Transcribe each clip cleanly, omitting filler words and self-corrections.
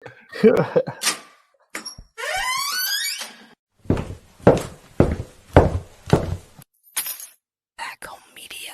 Backcomb Media.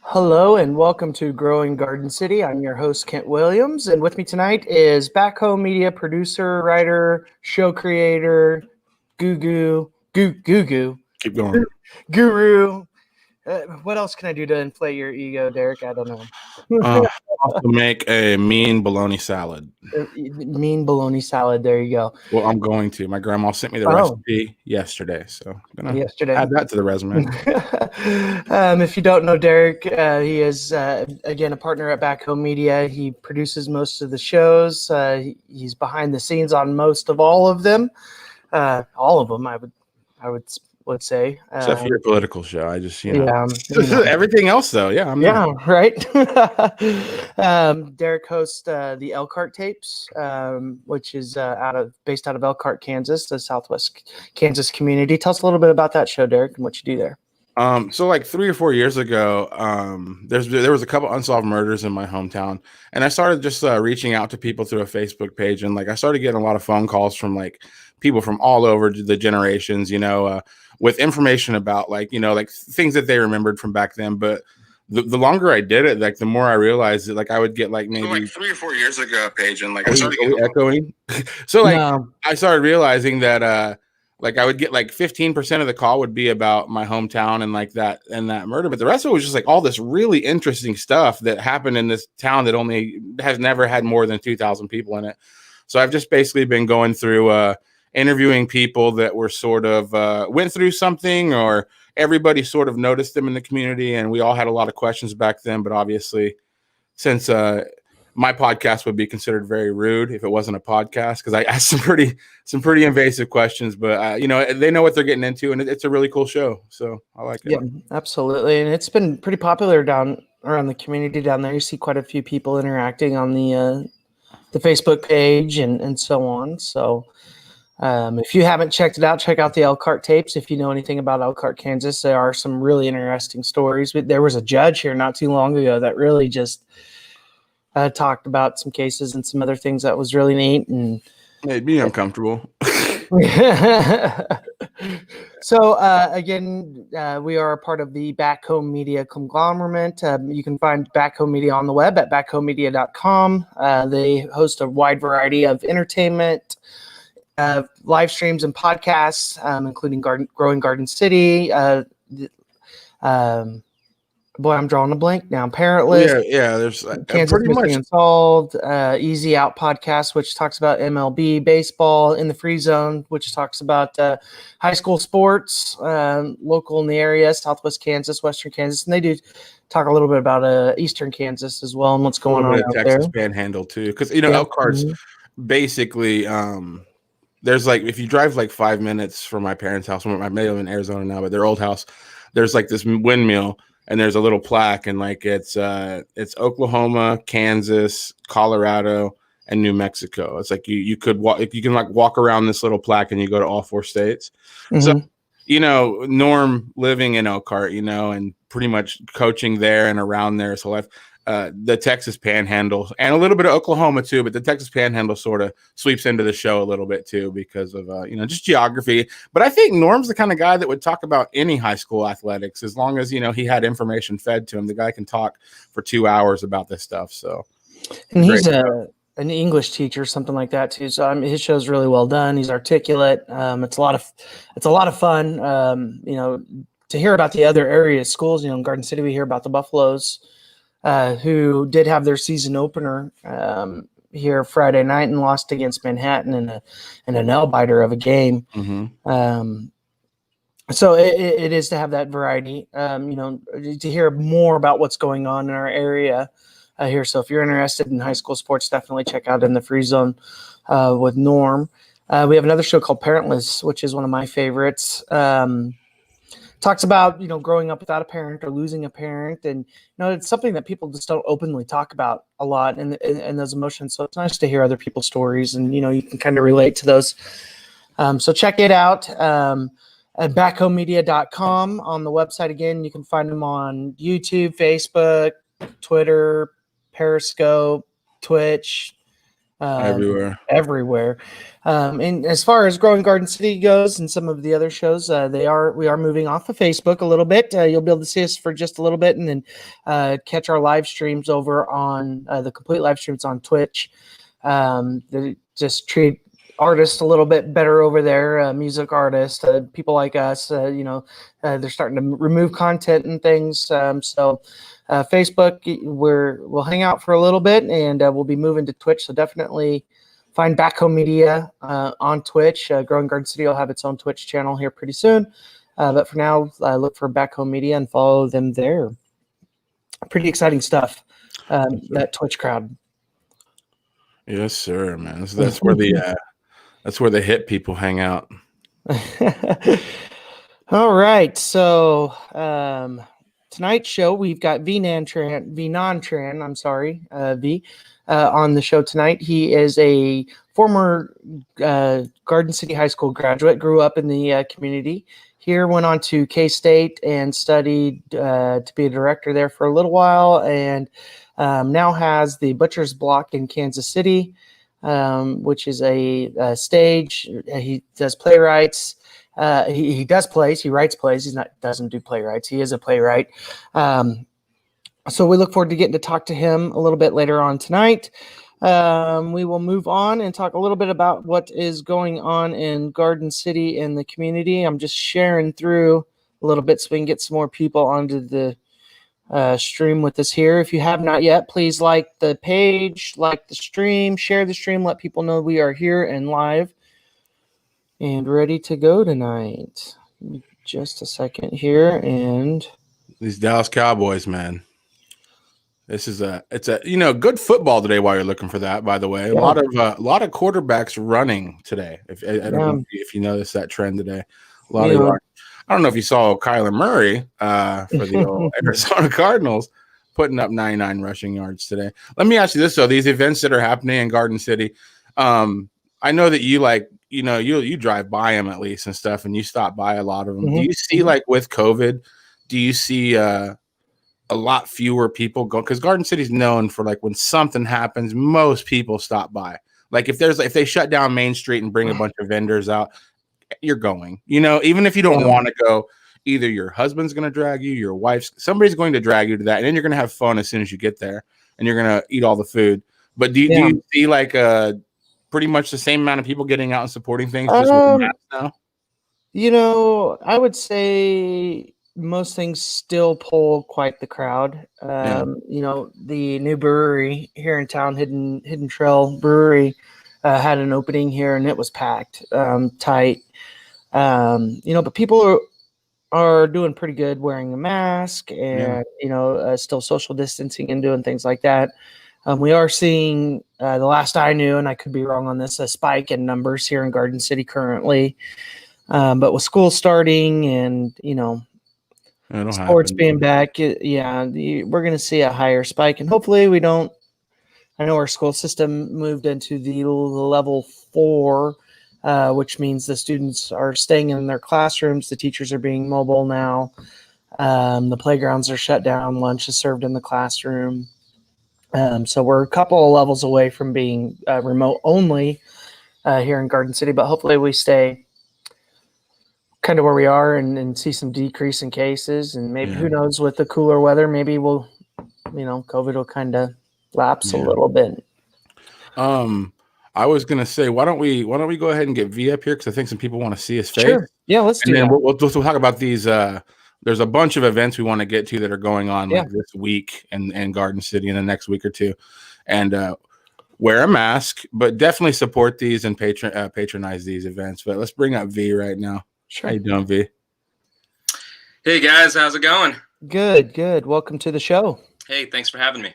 Hello and welcome to Growing Garden City. I'm your host, Kent Williams, and with me tonight is Backcomb Media producer, writer, show creator, guru. Keep going. What else can I do to inflate your ego, Derek? I don't know. Also make a mean bologna salad. Mean bologna salad. There you go. Well, I'm going to. My grandma sent me the recipe yesterday, so I'm gonna add that to the resume. If you don't know Derek, he is again a partner at Backcomb Media. He produces most of the shows. He's behind the scenes on most of all of them. All of them, I would say. Except for your political show. I just, everything else though. Yeah. Right. Derek hosts the Elkhart Tapes, which is based out of Elkhart, Kansas, the Southwest Kansas community. Tell us a little bit about that show, Derek, and what you do there. So like 3 or 4 years ago, there was a couple unsolved murders in my hometown, and I started just reaching out to people through a Facebook page, and like I started getting a lot of phone calls from like people from all over the generations, with information about like things that they remembered from back then. But the longer I did it, like the more I realized that like I would get like maybe like 3 or 4 years ago page, and like I started echoing. So like I started realizing that like I would get like 15% of the call would be about my hometown and like that murder, but the rest of it was just like all this really interesting stuff that happened in this town that only has never had more than 2,000 people in it. So I've just basically been going through interviewing people that were sort of went through something, or everybody sort of noticed them in the community, and we all had a lot of questions back then. But obviously, since my podcast would be considered very rude if it wasn't a podcast, because I asked some pretty invasive questions, but they know what they're getting into, and it's a really cool show, so I like it. Yeah, absolutely, and it's been pretty popular down around the community down there. You see quite a few people interacting on the Facebook page and so on. So if you haven't checked it out, check out the Elkhart Tapes. If you know anything about Elkhart, Kansas, there are some really interesting stories. There was a judge here not too long ago that really just talked about some cases and some other things that was really neat and made me uncomfortable. So again, we are a part of the Backcomb Media conglomerate. You can find Backcomb Media on the web at backcombmedia.com. They host a wide variety of entertainment, live streams and podcasts, including Growing Garden City. Boy, I'm drawing a blank now. Parentless. Yeah. There's Kansas pretty much Unsolved, Easy Out podcast, which talks about MLB baseball, In the Free Zone, which talks about high school sports, local in the area, Southwest Kansas, Western Kansas, and they do talk a little bit about Eastern Kansas as well and what's going on out Texas there. Panhandle too, because Elkhart's basically there's like, if you drive like 5 minutes from my parents' house, I may live in Arizona now, but their old house, there's like this windmill. And there's a little plaque, and like it's Oklahoma, Kansas, Colorado, and New Mexico. It's like you can walk around this little plaque, and you go to all 4 states. Mm-hmm. So Norm living in Elkhart, and pretty much coaching there and around there his whole life. The Texas Panhandle and a little bit of Oklahoma too, but the Texas Panhandle sort of sweeps into the show a little bit too because of just geography. But I think Norm's the kind of guy that would talk about any high school athletics as long as he had information fed to him. The guy can talk for 2 hours about this stuff. So, and he's an English teacher, something like that too. So his show's really well done. He's articulate. It's a lot of fun. To hear about the other area schools. In Garden City, we hear about the Buffaloes. Who did have their season opener here Friday night and lost against Manhattan in a nail biter of a game. Mm-hmm. So it is to have that variety, to hear more about what's going on in our area. here. So if you're interested in high school sports, definitely check out In the Free Zone with Norm. We have another show called Parentless, which is one of my favorites. Talks about, growing up without a parent or losing a parent. And, it's something that people just don't openly talk about a lot, and those emotions. So it's nice to hear other people's stories, and, you can kind of relate to those. So check it out at backcombmedia.com on the website. Again, you can find them on YouTube, Facebook, Twitter, Periscope, Twitch, everywhere. And as far as Growing Garden City goes and some of the other shows, we are moving off of Facebook a little bit. You'll be able to see us for just a little bit, and then catch our live streams over on the complete live streams on Twitch. They just treat artists a little bit better over there, music artists, people like us. They're starting to remove content and things. So Facebook, we'll hang out for a little bit, and we'll be moving to Twitch. So definitely find Backcomb Media on Twitch. Growing Garden City will have its own Twitch channel here pretty soon. But for now, look for Backcomb Media and follow them there. Pretty exciting stuff. That Twitch crowd. Yes, sir, man. That's where the hit people hang out. All right. So tonight's show, we've got Nhan Tran, on the show tonight. He is a former Garden City High School graduate, grew up in the community here, went on to K-State and studied to be a director there for a little while, and now has the Butcher's Block in Kansas City, which is a stage. He does playwrights. He does plays. He writes plays. Doesn't do playwrights. He is a playwright. So we look forward to getting to talk to him a little bit later on tonight. We will move on and talk a little bit about what is going on in Garden City and the community. I'm just sharing through a little bit so we can get some more people onto the stream with us here. If you have not yet, please like the page, like the stream, share the stream, let people know we are here and live and ready to go tonight. Just a second here. And these Dallas Cowboys, man. It's good football today while you're looking for that, by the way. Yeah. A lot of quarterbacks running today. I don't know if you noticed that trend today. I don't know if you saw Kyler Murray for the old Arizona Cardinals putting up 99 rushing yards today. Let me ask you this, though. These events that are happening in Garden City, I know that you drive by them at least and stuff, and you stop by a lot of them. Mm-hmm. Do you see, with COVID, do you see a lot fewer people go? Because Garden City's known for, when something happens, most people stop by. If they shut down Main Street and bring a bunch of vendors out, you're going, even if you don't want to go, either your husband's going to drag you, your wife's, somebody's going to drag you to that. And then you're going to have fun as soon as you get there and you're going to eat all the food. But do you see pretty much the same amount of people getting out and supporting things just with masks now? I would say most things still pull quite the crowd. The new brewery here in town, Hidden Trail Brewery, had an opening here and it was packed, tight. But people are doing pretty good wearing a mask and, still social distancing and doing things like that. We are seeing, the last I knew, and I could be wrong on this, a spike in numbers here in Garden City currently. But with school starting and, sports being back, we're going to see a higher spike. And hopefully we don't. I know our school system moved into the level 4, which means the students are staying in their classrooms. The teachers are being mobile now. The playgrounds are shut down. Lunch is served in the classroom. So we're a couple of levels away from being remote only here in Garden City, but hopefully we stay kind of where we are and see some decrease in cases. And maybe, who knows, with the cooler weather, maybe COVID will kind of lapse a little bit. I was gonna say, why don't we go ahead and get V up here, because I think some people want to see his face. Sure. Yeah, let's do that. We'll talk about these. There's a bunch of events we want to get to that are going on this week in Garden City in the next week or two, and wear a mask, but definitely support these and patronize these events. But let's bring up V right now. Sure. How you doing, V? Hey guys, how's it going? Good. Welcome to the show. Hey, thanks for having me.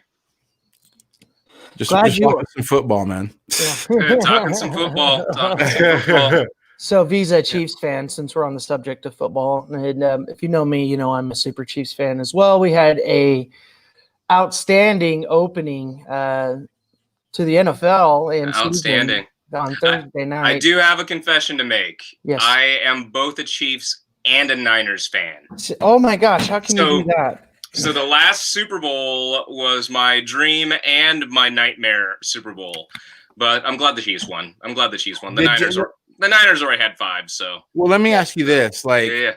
Just Glad you. watching some football, man. Yeah. Talking some football. Talking some football. So, Visa Chiefs fan, since we're on the subject of football, and if you know me, you know I'm a super Chiefs fan as well. We had a outstanding opening to the NFL and Outstanding on Thursday night. I do have a confession to make. Yes. I am both a Chiefs and a Niners fan. Oh my gosh, how can you do that? So the last Super Bowl was my dream and my nightmare Super Bowl, but I'm glad the Chiefs won. The Niners already had 5. So well, let me ask you this: like yeah.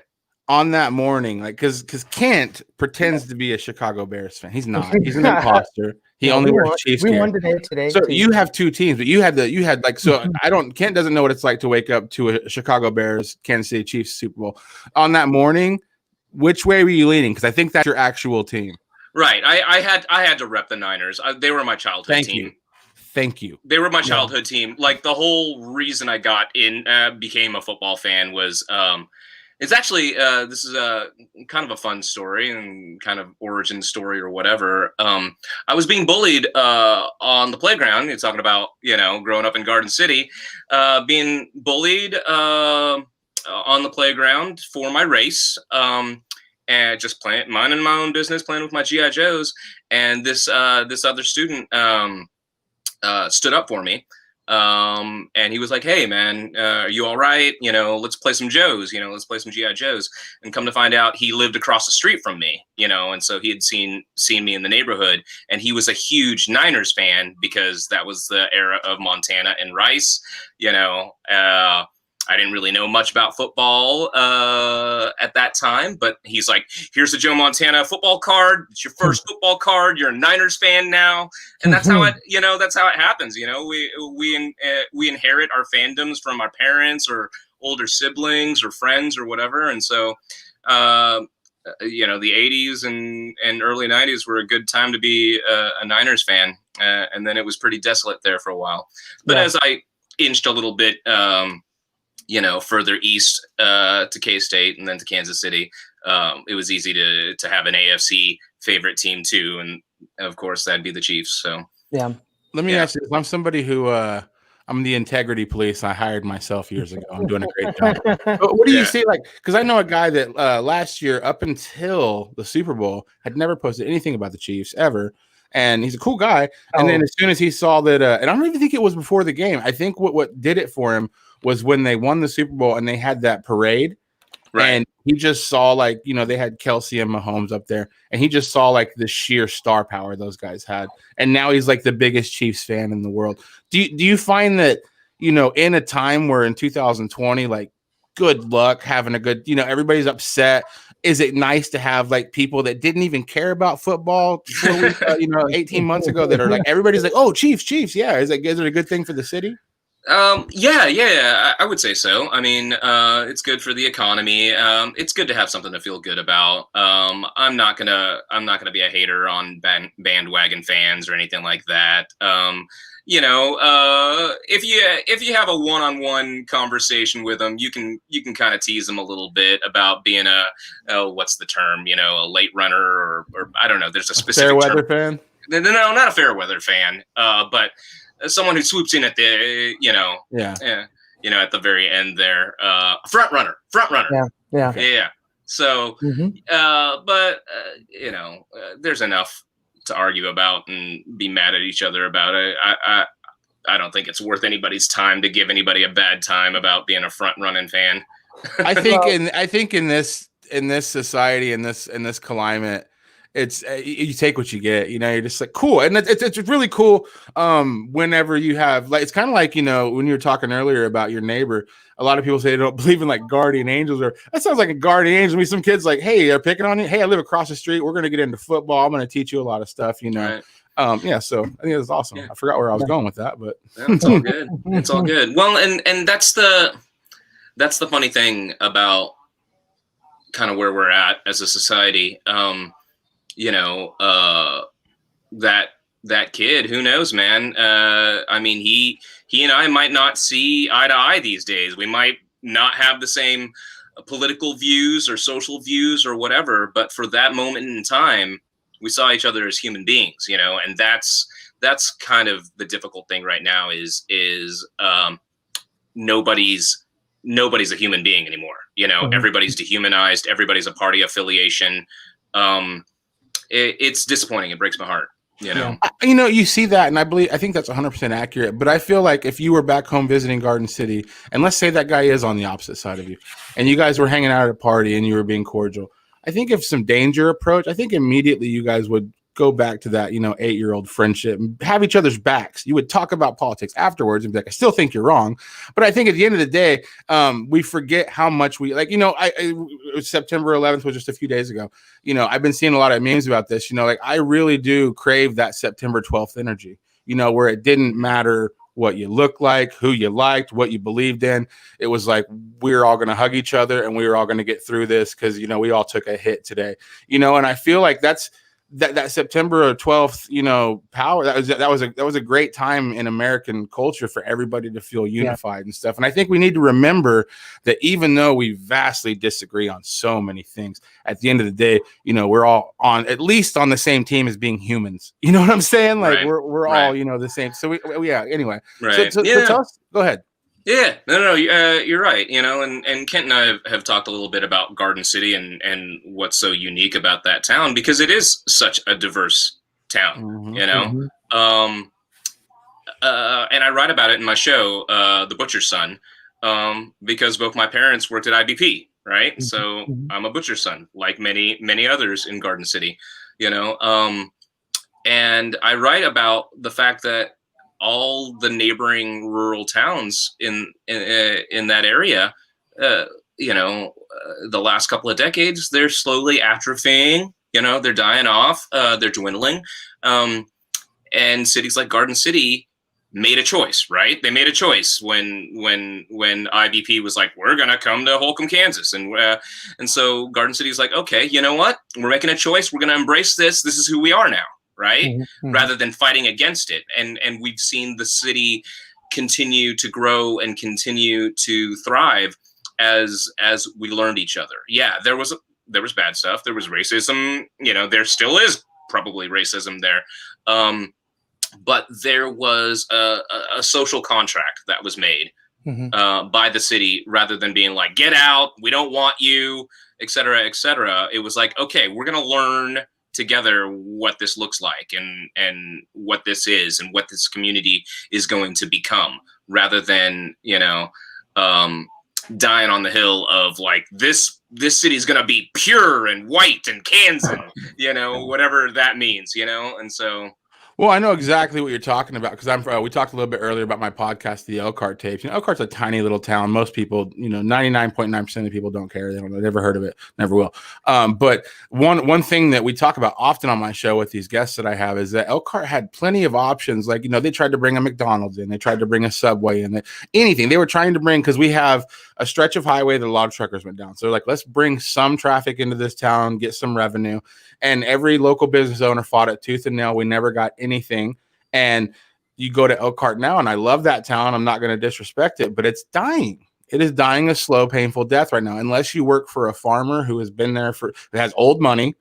on that morning, like because Kent pretends to be a Chicago Bears fan. He's not. He's an imposter. He only wears Chiefs gear. We won today. So you have 2 teams, but you had like so Kent doesn't know what it's like to wake up to a Chicago Bears Kansas City Chiefs Super Bowl on that morning. Which way were you leaning? Because I think that's your actual team. Right. I had to rep the Niners. They were my childhood team. Thank you. They were my childhood team. Like the whole reason I got in, became a football fan was, it's actually, this is a kind of a fun story and kind of origin story or whatever. I was being bullied on the playground. You're talking about, growing up in Garden City, being bullied on the playground for my race, and just minding my own business, playing with my GI Joes. And this other student stood up for me. And he was like, "Hey man, are you all right? Let's play some Joes, let's play some GI Joes." And come to find out, he lived across the street from me, and so he had seen me in the neighborhood, and he was a huge Niners fan because that was the era of Montana and Rice. I didn't really know much about football at that time, but he's like, "Here's a Joe Montana football card. It's your first football card. You're a Niners fan now." And that's how that's how it happens. We inherit our fandoms from our parents or older siblings or friends or whatever. And so, the 80s and early 90s were a good time to be a Niners fan. And then it was pretty desolate there for a while. But as I inched a little bit, further east to K-State and then to Kansas City, it was easy to have an AFC favorite team too, and of course that'd be the Chiefs. So let me ask you: I'm somebody who I'm the integrity police. I hired myself years ago. I'm doing a great job. But what do you see? Like, because I know a guy that last year, up until the Super Bowl, had never posted anything about the Chiefs ever. And he's a cool guy. And then as soon as he saw that, and I don't even think it was before the game. I think what did it for him was when they won the Super Bowl and they had that parade. Right. And he just saw they had Kelsey and Mahomes up there. And he just saw the sheer star power those guys had. And now he's the biggest Chiefs fan in the world. Do you find that, in a time where in 2020, good luck having a good, everybody's upset. Is it nice to have people that didn't even care about football 18 months ago that are everybody's oh, Chiefs, yeah. Is it a good thing for the city? Yeah, I would say so. I mean, it's good for the economy. It's good to have something to feel good about. I'm not gonna be a hater on bandwagon fans or anything like that. If you have a one-on-one conversation with them, you can kind of tease them a little bit about being what's the term, a late runner or I don't know. There's a specific fair weather fan. No, not a fair weather fan, but someone who swoops in at the, at the very end there, front runner. Yeah. So, there's enough to argue about and be mad at each other about it. I don't think it's worth anybody's time to give anybody a bad time about being a front running fan. I think in this society, in this climate, it's you take what you get. You're just cool, and it's really cool. Whenever you have it's kind of when you were talking earlier about your neighbor. A lot of people say they don't believe in guardian angels, or that sounds like a guardian angel. I mean, some kids hey, they're picking on you. Hey, I live across the street. We're going to get into football. I'm going to teach you a lot of stuff. Right. So I think it's awesome. Yeah. I forgot where I was going with that, but it's all good. It's all good. Well, and that's the funny thing about kind of where we're at as a society. That kid, who knows, man? I mean, he and I might not see eye to eye these days. We might not have the same political views or social views or whatever, but for that moment in time, we saw each other as human beings, and that's that's kind of the difficult thing right now is nobody's a human being anymore. You know, everybody's dehumanized. Everybody's a party affiliation. It's disappointing. It breaks my heart. You know, you see that, and I think that's 100% accurate. But I feel like if you were back home visiting Garden City, and let's say that guy is on the opposite side of you, and you guys were hanging out at a party and you were being cordial, I think if some danger approached, I think immediately you guys would go back to that, 8-year-old friendship and have each other's backs. You would talk about politics afterwards and be like, I still think you're wrong. But I think at the end of the day, we forget how much we September 11th was just a few days ago. I've been seeing a lot of memes about this, I really do crave that September 12th energy, where it didn't matter what you looked like, who you liked, what you believed in. It was like, we're all going to hug each other and we were all going to get through this because, we all took a hit today, and I feel like that's, that September 12th, power, that was a great time in American culture for everybody to feel unified and stuff. And I think we need to remember that even though we vastly disagree on so many things, at the end of the day, we're all at least on the same team as being humans. You know what I'm saying? Like we're all, the same. So anyway. Right. So tell us, go ahead. Yeah, no, you're right. And Kent and I have talked a little bit about Garden City and what's so unique about that town, because it is such a diverse town, and I write about it in my show, The Butcher's Son, because both my parents worked at IBP, right? So I'm a butcher's son, like many others in Garden City, and I write about the fact that all the neighboring rural towns in that area, the last couple of decades, they're slowly atrophying. They're dying off. They're dwindling. And cities like Garden City made a choice, right? They made a choice when IBP was like, we're gonna come to Holcomb, Kansas, and so Garden City is like, okay, you know what? We're making a choice. We're gonna embrace this. This is who we are now. Right? Rather than fighting against it. And we've seen the city continue to grow and continue to thrive as we learned each other. Yeah, there was bad stuff. There was racism, there still is probably racism there. But there was a social contract that was made by the city, rather than being like, get out, we don't want you, et cetera, et cetera. It was like, okay, we're going to learn together what this looks like and what this is and what this community is going to become, rather than dying on the hill of like this city is going to be pure and white and Kansan, whatever that means, and so. Well, I know exactly what you're talking about, because we talked a little bit earlier about my podcast, the Elkhart Tapes. Elkhart's a tiny little town. Most people, 99.9% of people don't care. They've never heard of it, never will. But one thing that we talk about often on my show with these guests that I have is that Elkhart had plenty of options. Like, they tried to bring a McDonald's in, they tried to bring a Subway in, anything they were trying to bring, because we have a stretch of highway that a lot of truckers went down. So like, let's bring some traffic into this town, get some revenue. And every local business owner fought it tooth and nail. We never got anything. And you go to Elkhart now, and I love that town. I'm not going to disrespect it, but it's dying. It is dying a slow, painful death right now. Unless you work for a farmer who has been there who has old money,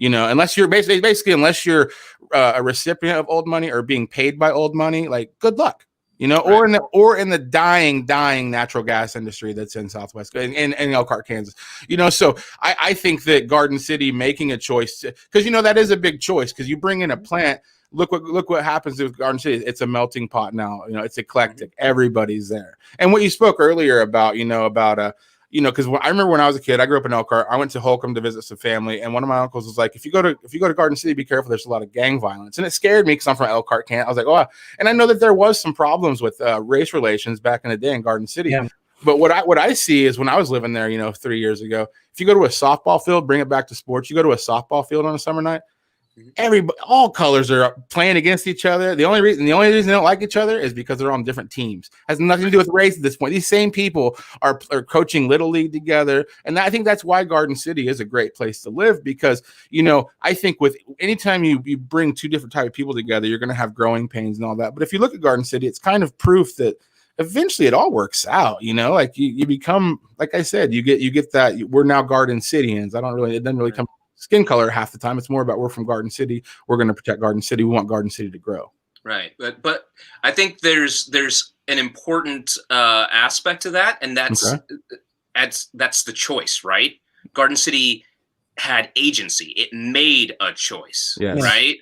unless you're basically unless you're a recipient of old money or being paid by old money, like, good luck. Right. or in the dying natural gas industry that's in Southwest in Elkhart, Kansas. So I think that Garden City making a choice, because that is a big choice, because you bring in a plant. Look what happens with Garden City. It's a melting pot now. It's eclectic. Everybody's there. And what you spoke earlier about, because I remember when I was a kid, I grew up in Elkhart. I went to Holcomb to visit some family, and one of my uncles was like, if you go to Garden City, be careful. There's a lot of gang violence. And it scared me, because I'm from Elkhart, Kansas. I was like, oh, and I know that there was some problems with race relations back in the day in Garden City. Yeah. But what I see is, when I was living there, 3 years ago, if you go to a softball field, bring it back to sports, you go to a softball field on a summer night, all colors are playing against each other. The only reason they don't like each other is because they're on different teams. Has nothing to do with race at this point. These same people are coaching Little League together, and I think that's why Garden City is a great place to live, because I think with anytime you bring two different type of people together, you're going to have growing pains and all that. But if you look at Garden City, it's kind of proof that eventually it all works out. Like you become, like I said, you get that we're now Garden Cityans. It doesn't really come skin color half the time. It's more about, we're from Garden City. We're going to protect Garden City. We want Garden City to grow. Right. But I think there's an important aspect to that, and that's the choice, right? Garden City had agency. It made a choice, Yes. right?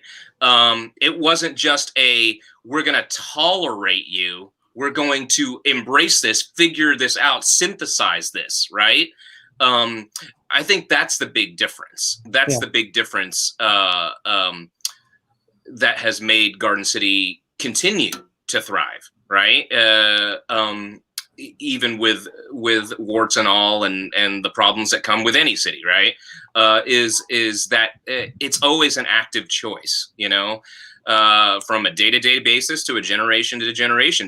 It wasn't just we're going to tolerate you. We're going to embrace this, figure this out, synthesize this, right? I think that's the big difference. That's the big difference that has made Garden City continue to thrive, right? Even with warts and all, and the problems that come with any city, right? Is that it's always an active choice, you know, from a day-to-day basis to a generation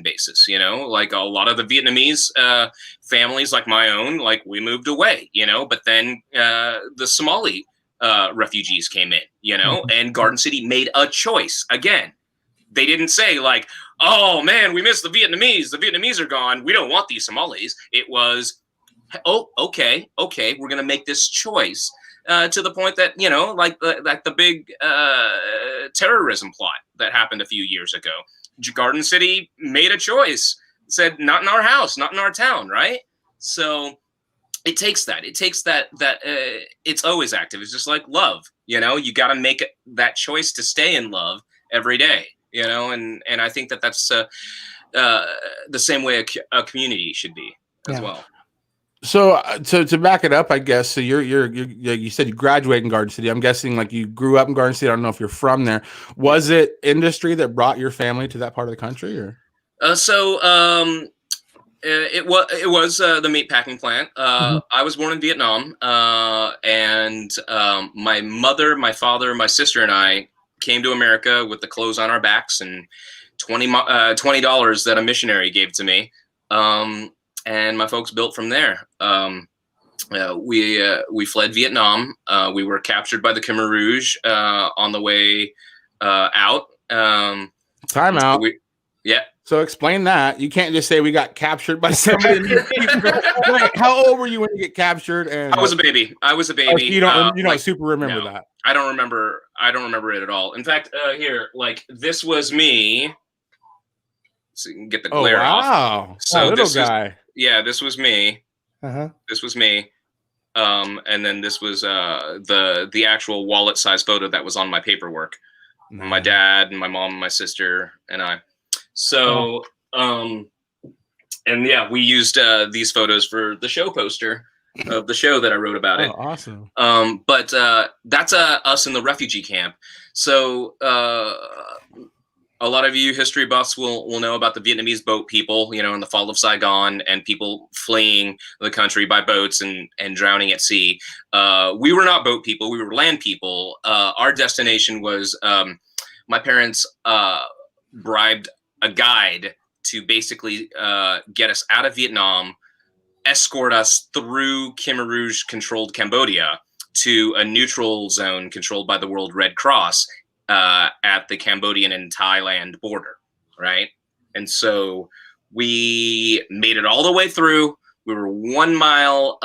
basis, you know, like a lot of the Vietnamese families, like my own, like we moved away, you know, but then the Somali refugees came in, you know, and Garden City made a choice again. They didn't say like, oh man, we miss the Vietnamese. The Vietnamese are gone. We don't want these Somalis. It was, oh, okay, we're gonna make this choice to the point that, you know, like the big terrorism plot that happened a few years ago. Garden City made a choice, said not in our house, not in our town, right? So it takes that. It takes that it's always active. It's just like love, you know. You got to make that choice to stay in love every day. You know, and I think that's the same way a community should be as well. So to back it up, I guess. So you said you graduated in Garden City. I'm guessing like you grew up in Garden City. I don't know if you're from there. Was it industry that brought your family to that part of the country, or? It was the meat packing plant. I was born in Vietnam, and my mother, my father, my sister, and I came to America with the clothes on our backs and $20 that a missionary gave to me, and my folks built from there. We fled Vietnam. We were captured by the Khmer Rouge on the way out. Time out. So explain that. You can't just say we got captured by somebody. Wait, how old were you when you get captured? And I was a baby. Oh, so you don't super remember that. I don't remember it at all. In fact, here, like this was me. So you can get the glare off. Wow. So little guy. This was me. This was me. And then this was the actual wallet size photo that was on my paperwork. My dad and my mom and my sister and I. So, and yeah, we used these photos for the show poster of the show that I wrote about it. Awesome. But that's us in the refugee camp. So a lot of you history buffs will know about the Vietnamese boat people, you know, in the fall of Saigon and people fleeing the country by boats and drowning at sea. We were not boat people. We were land people. Our destination was my parents bribed a guide to basically get us out of Vietnam, escort us through Khmer Rouge controlled Cambodia to a neutral zone controlled by the World Red Cross at the Cambodian and Thailand border, right? And so we made it all the way through. We were 1 mile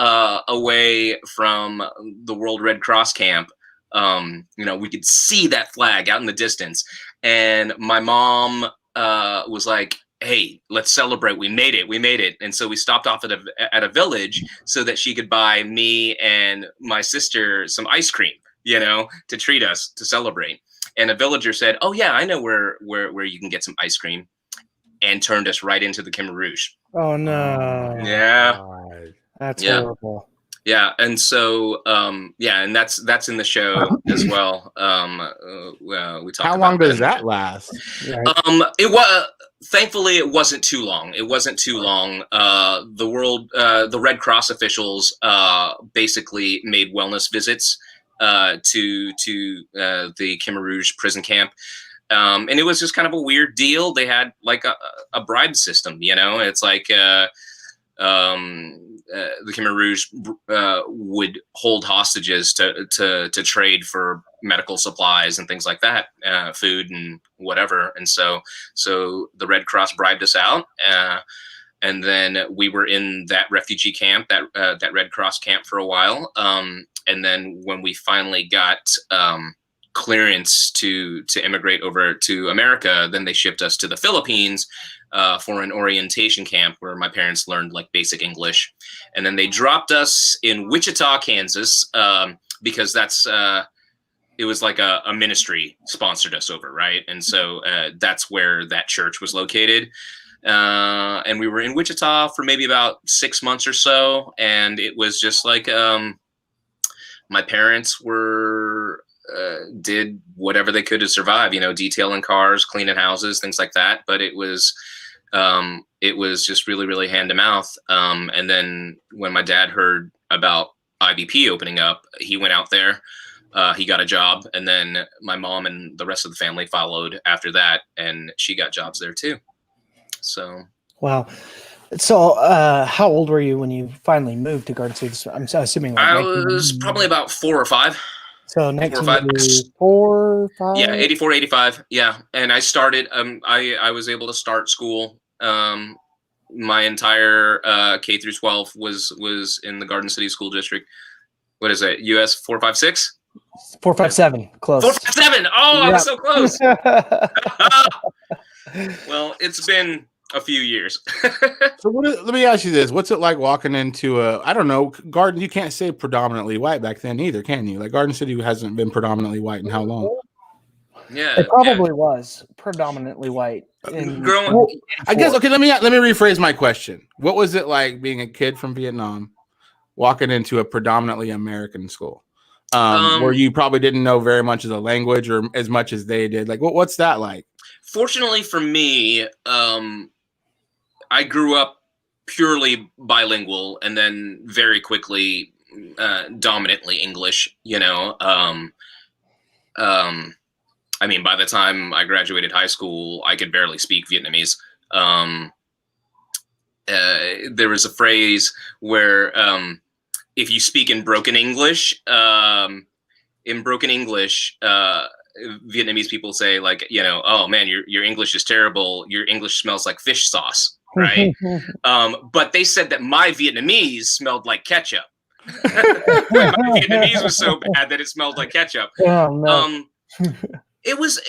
away from the World Red Cross camp. You know, we could see that flag out in the distance. And my mom was like, hey, let's celebrate. We made it. And so we stopped off at a village so that she could buy me and my sister some ice cream, you know, to treat us, to celebrate. And a villager said, oh yeah, I know where you can get some ice cream, and turned us right into the Khmer Rouge. Oh no. Yeah. God. That's horrible. Yeah, and so and that's in the show as well. We talk. How long does that last? It was thankfully it wasn't too long. The Red Cross officials basically made wellness visits to the Khmer Rouge prison camp. And it was just kind of a weird deal. They had like a bribe system, you know. It's like the Khmer Rouge would hold hostages to trade for medical supplies and things like that, food and whatever. And so the Red Cross bribed us out, and then we were in that refugee camp, that Red Cross camp for a while. And then when we finally got clearance to immigrate over to America, then they shipped us to the Philippines for an orientation camp where my parents learned like basic English, and then they dropped us in Wichita, Kansas, because that's it was like a ministry sponsored us over, right? And so that's where that church was located. And we were in Wichita for maybe about 6 months or so. And it was just like my parents were did whatever they could to survive, detailing cars, cleaning houses, things like that. But it was just really, really hand to mouth. And then when my dad heard about IBP opening up, he went out there. He got a job, and then my mom and the rest of the family followed after that, and she got jobs there too. So, wow. So, how old were you when you finally moved to Garden City? I'm assuming like I was probably about 4 or 5. So 1984, 5? Yeah, 84, 85. Yeah, and I started. I was able to start school. My entire K through 12 was in the Garden City School District. What is it? US 456. 457, close. 457. Oh, Yep. I was so close. Well, it's been a few years. So let me ask you this: what's it like walking into I don't know, Garden? You can't say predominantly white back then either, can you? Like Garden City hasn't been predominantly white in how long? Yeah, it probably was predominantly white. Growing, I guess. Okay, let me rephrase my question. What was it like being a kid from Vietnam, walking into a predominantly American school? Where you probably didn't know very much of the language or as much as they did. Like, what's that like? Fortunately for me, I grew up purely bilingual and then very quickly dominantly English, I mean, by the time I graduated high school, I could barely speak Vietnamese. There was a phrase where if you speak in broken English, Vietnamese people say like, oh man, your English is terrible. Your English smells like fish sauce, right? But they said that my Vietnamese smelled like ketchup. My Vietnamese was so bad that it smelled like ketchup. Oh, no. It was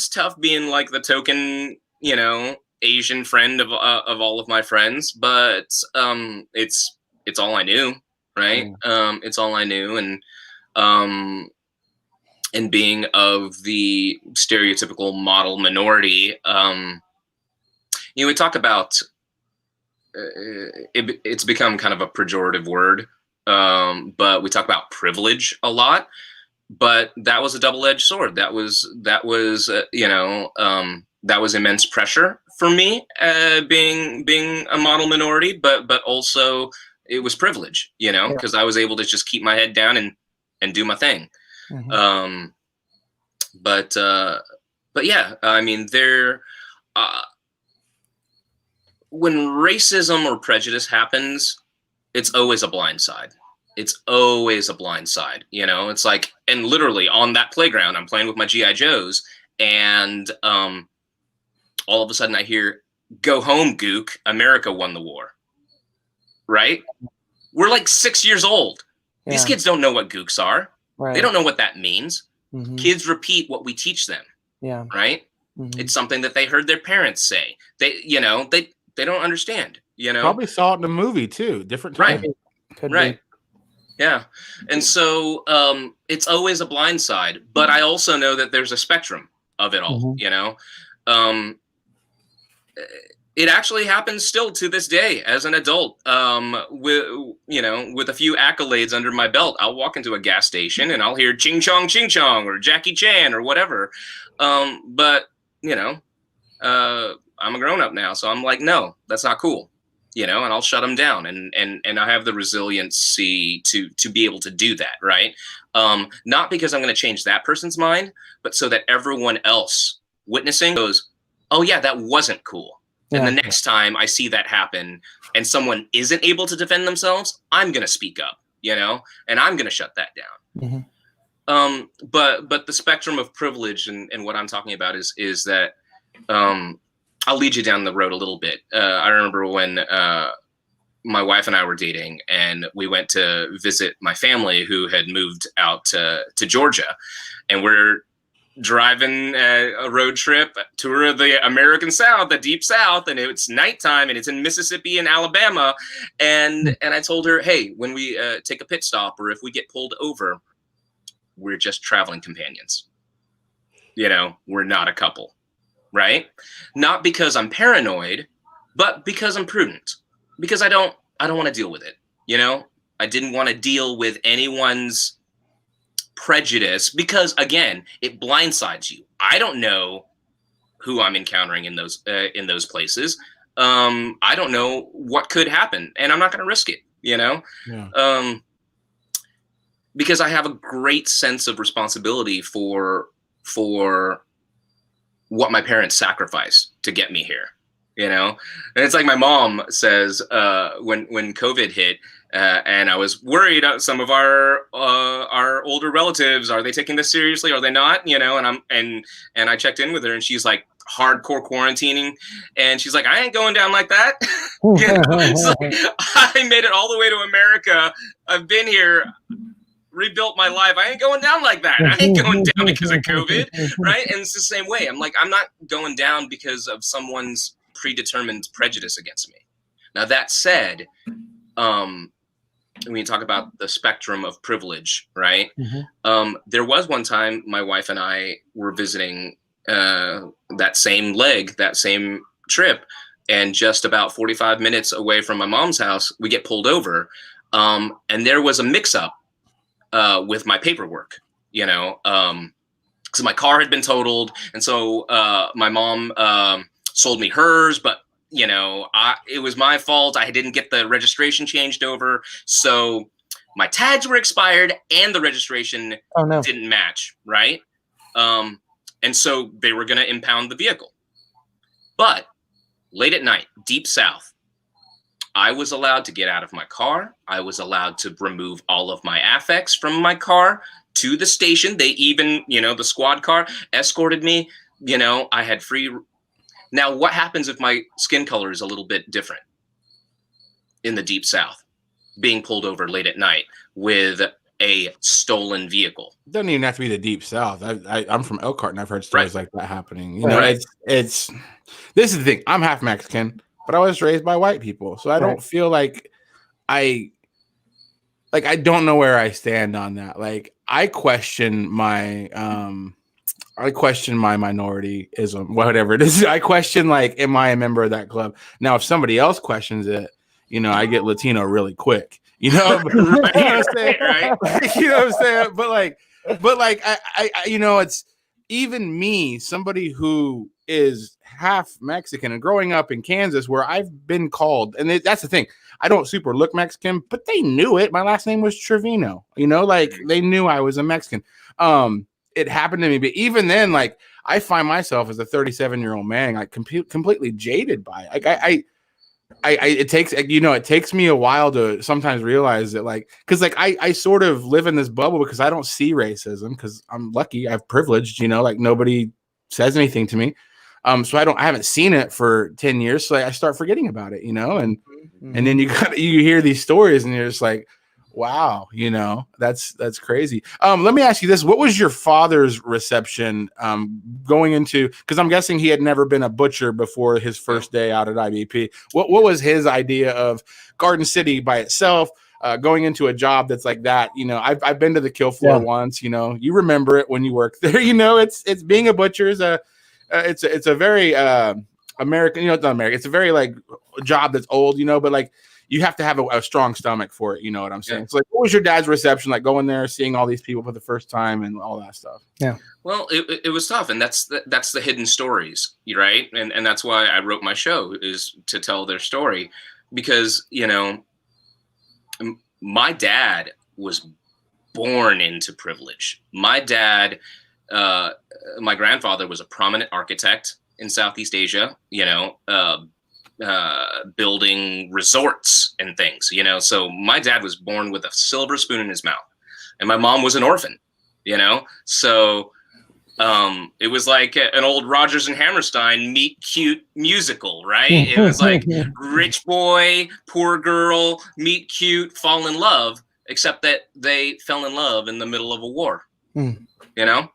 tough being like the token, Asian friend of all of my friends, but it's all I knew, right? It's all I knew, and being of the stereotypical model minority, we talk about it's become kind of a pejorative word, but we talk about privilege a lot. But that was a double-edged sword. That was immense pressure for me, being a model minority, but also it was privilege, because I was able to just keep my head down and do my thing. Mm-hmm. But yeah, I mean, when racism or prejudice happens, it's always a blind side. It's always a blind side, it's like, and literally on that playground, I'm playing with my G.I. Joes, and all of a sudden I hear, "Go home, Gook, America won the war." Right? We're like 6 years old. Yeah. These kids don't know what gooks are. Right. They don't know what that means. Mm-hmm. Kids repeat what we teach them. Yeah. Right? Mm-hmm. It's something that they heard their parents say. They don't understand, Probably saw it in a movie too. Different time. Right. Could be. Yeah. And so it's always a blind side, but I also know that there's a spectrum of it all, It actually happens still to this day as an adult, with a few accolades under my belt. I'll walk into a gas station and I'll hear Ching Chong or Jackie Chan or whatever. But I'm a grown up now. So I'm like, no, that's not cool. And I'll shut them down, and I have the resiliency to be able to do that, right? Not because I'm going to change that person's mind, but so that everyone else witnessing goes, "Oh yeah, that wasn't cool." Yeah. And the next time I see that happen, and someone isn't able to defend themselves, I'm going to speak up, and I'm going to shut that down. Mm-hmm. But the spectrum of privilege and what I'm talking about is that. I'll lead you down the road a little bit. I remember when my wife and I were dating, and we went to visit my family who had moved out to Georgia. and we're driving a road trip tour of the American South, the Deep South, and it's nighttime, and it's in Mississippi and Alabama, and I told her, hey, when we take a pit stop or if we get pulled over, we're just traveling companions. You know, we're not a couple, right? Not because I'm paranoid, but because I'm prudent, because I don't want to deal with it. You know, I didn't want to deal with anyone's prejudice because, again, it blindsides you. I don't know who I'm encountering in those places. I don't know what could happen, and I'm not going to risk it, you know? Yeah. Because I have a great sense of responsibility for what my parents sacrificed to get me here, you know? And it's like my mom says, when COVID hit, and I was worried some of our older relatives, are they taking this seriously? Are they not? You know, and I checked in with her, and she's like hardcore quarantining, and she's like, I ain't going down like that. You know? It's like, I made it all the way to America. I've been here, rebuilt my life. I ain't going down like that. I ain't going down because of COVID, right? And it's the same way. I'm like, I'm not going down because of someone's predetermined prejudice against me. Now, that said, when you talk about the spectrum of privilege, right? Mm-hmm. There was one time my wife and I were visiting that same trip, and just about 45 minutes away from my mom's house, we get pulled over, and there was a mix-up with my paperwork, you know, because my car had been totaled, and so my mom sold me hers, but you know, it was my fault. I didn't get the registration changed over. So my tags were expired and the registration didn't match, right? And so they were going to impound the vehicle. But late at night, Deep South, I was allowed to get out of my car. I was allowed to remove all of my affects from my car to the station. They even, you know, the squad car escorted me. You know, I had free. Now, what happens if my skin color is a little bit different in the Deep South, being pulled over late at night with a stolen vehicle? It doesn't even have to be the Deep South. I'm from Elkhart, and I've heard stories like that happening. You know, it's this is the thing. I'm half Mexican, but I was raised by white people, so I don't feel like I don't know where I stand on that. Like, I question my minorityism, whatever it is. I question, like, am I a member of that club? Now, if somebody else questions it, you know, I get Latino really quick. You know, you know what I'm saying? Right? You know what I'm saying? But like, I you know, it's even me, somebody who is half Mexican and growing up in Kansas, where I've been called, and that's the thing. I don't super look Mexican, but they knew it. My last name was Trevino. You know, like, they knew I was a Mexican. It happened to me, but even then, like, I find myself as a 37-year-old man, like, completely jaded by it. Like, it takes me a while to sometimes realize that, like, because, like, I sort of live in this bubble because I don't see racism because I'm lucky, I've privileged, you know, like, nobody says anything to me. So I haven't seen it for 10 years, so I start forgetting about it, you know, and then you hear these stories and you're just like, wow, you know, that's crazy. Let me ask you this. What was your father's reception going into, because I'm guessing he had never been a butcher before his first day out at IBP. What was his idea of Garden City by itself, going into a job that's like that? You know, I've been to the kill floor once, you know, you remember it when you work there, you know, it's being a butcher is it's a very American, you know, it's not American, it's a very, like, job that's old, you know, but, like, you have to have a strong stomach for it. You know what I'm saying? Yeah. So, like, what was your dad's reception like going there, seeing all these people for the first time and all that stuff? Yeah. Well, it was tough. And that's the hidden stories, right? And that's why I wrote my show, is to tell their story, because, you know, my dad was born into privilege. My dad, my grandfather was a prominent architect in Southeast Asia, you know, building resorts and things, you know. So my dad was born with a silver spoon in his mouth, and my mom was an orphan, you know. So it was like an old Rodgers and Hammerstein meet cute musical, right? It was like rich boy, poor girl, meet cute, fall in love, except that they fell in love in the middle of a war, you know.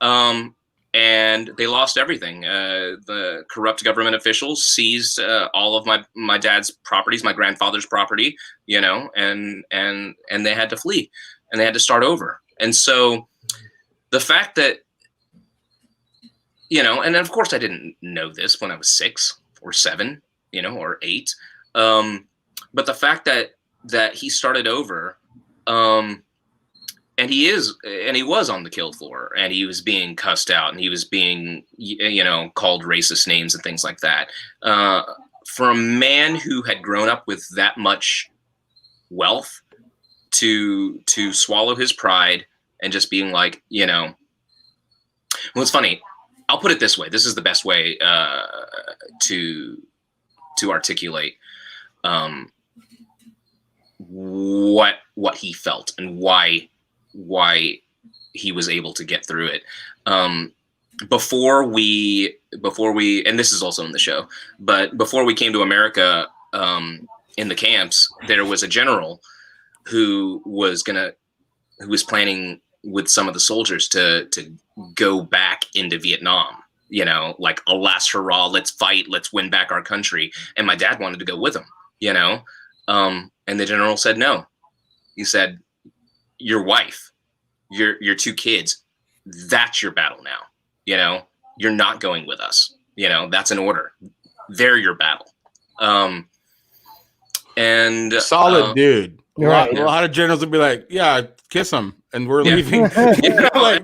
And they lost everything. The corrupt government officials seized all of my dad's properties, my grandfather's property, and they had to flee, and they had to start over. And so the fact that, and of course I didn't know this when I was 6 or 7, or 8. But the fact that he started over, and he was on the kill floor, and he was being cussed out, and he was being, called racist names and things like that. For a man who had grown up with that much wealth to swallow his pride and just being like, well, it's funny. I'll put it this way. This is the best way to articulate what he felt and why he was able to get through it. Before we, and this is also in the show, but before we came to America, in the camps, there was a general who was planning with some of the soldiers to go back into Vietnam, like a last hurrah, let's fight, let's win back our country. And my dad wanted to go with him, and the general said no. He said, your wife, your 2 kids, that's your battle now. You're not going with us. That's an order. They're your battle. And solid dude. A lot of generals would be like, yeah, kiss him, and we're leaving.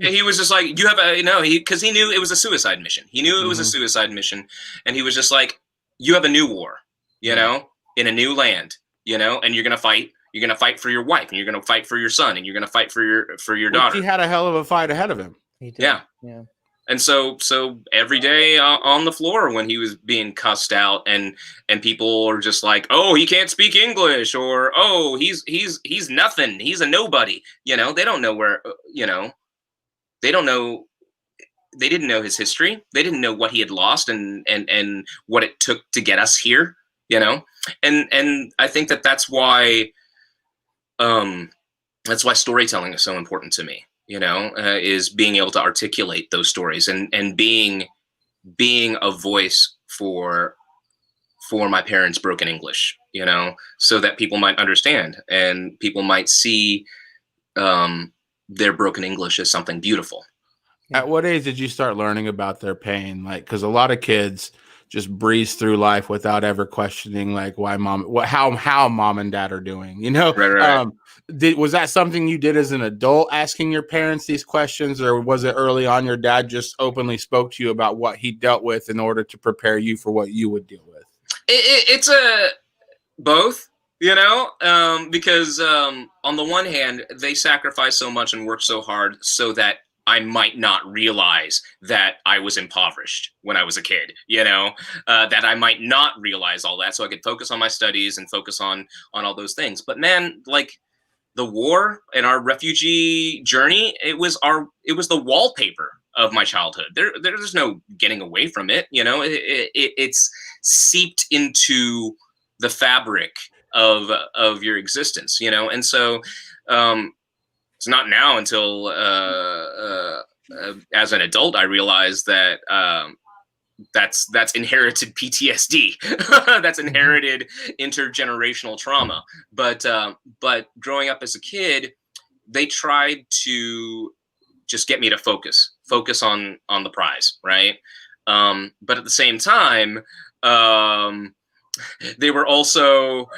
He was just like, you have because he knew it was a suicide mission. He knew it was a suicide mission, and he was just like, you have a new war, in a new land, and you're gonna fight. You're gonna fight for your wife, and you're gonna fight for your son, and you're gonna fight for your daughter. He had a hell of a fight ahead of him. He did. Yeah. And so every day on the floor when he was being cussed out, and people are just like, oh, he can't speak English, or oh, he's nothing, he's a nobody. They don't know where, they don't know. They didn't know his history. They didn't know what he had lost and what it took to get us here. And I think that's why storytelling is so important to me. Is being able to articulate those stories and being a voice for my parents' broken English, so that people might understand and people might see their broken English as something beautiful. At what age did you start learning about their pain? Like, because a lot of kids just breeze through life without ever questioning, like, how mom and dad are doing, Right. Was that something you did as an adult, asking your parents these questions, or was it early on your dad just openly spoke to you about what he dealt with in order to prepare you for what you would deal with? It's a both, because on the one hand, they sacrificed so much and worked so hard so that I might not realize that I was impoverished when I was a kid, that I might not realize all that, so I could focus on my studies and focus on all those things. But man, like, the war and our refugee journey, it was the wallpaper of my childhood. There's no getting away from it. It's seeped into the fabric of your existence, and so it's not now until as an adult I realized that that's inherited PTSD. That's inherited intergenerational trauma. But growing up as a kid, they tried to just get me to focus on the prize, right? But at the same time, they were also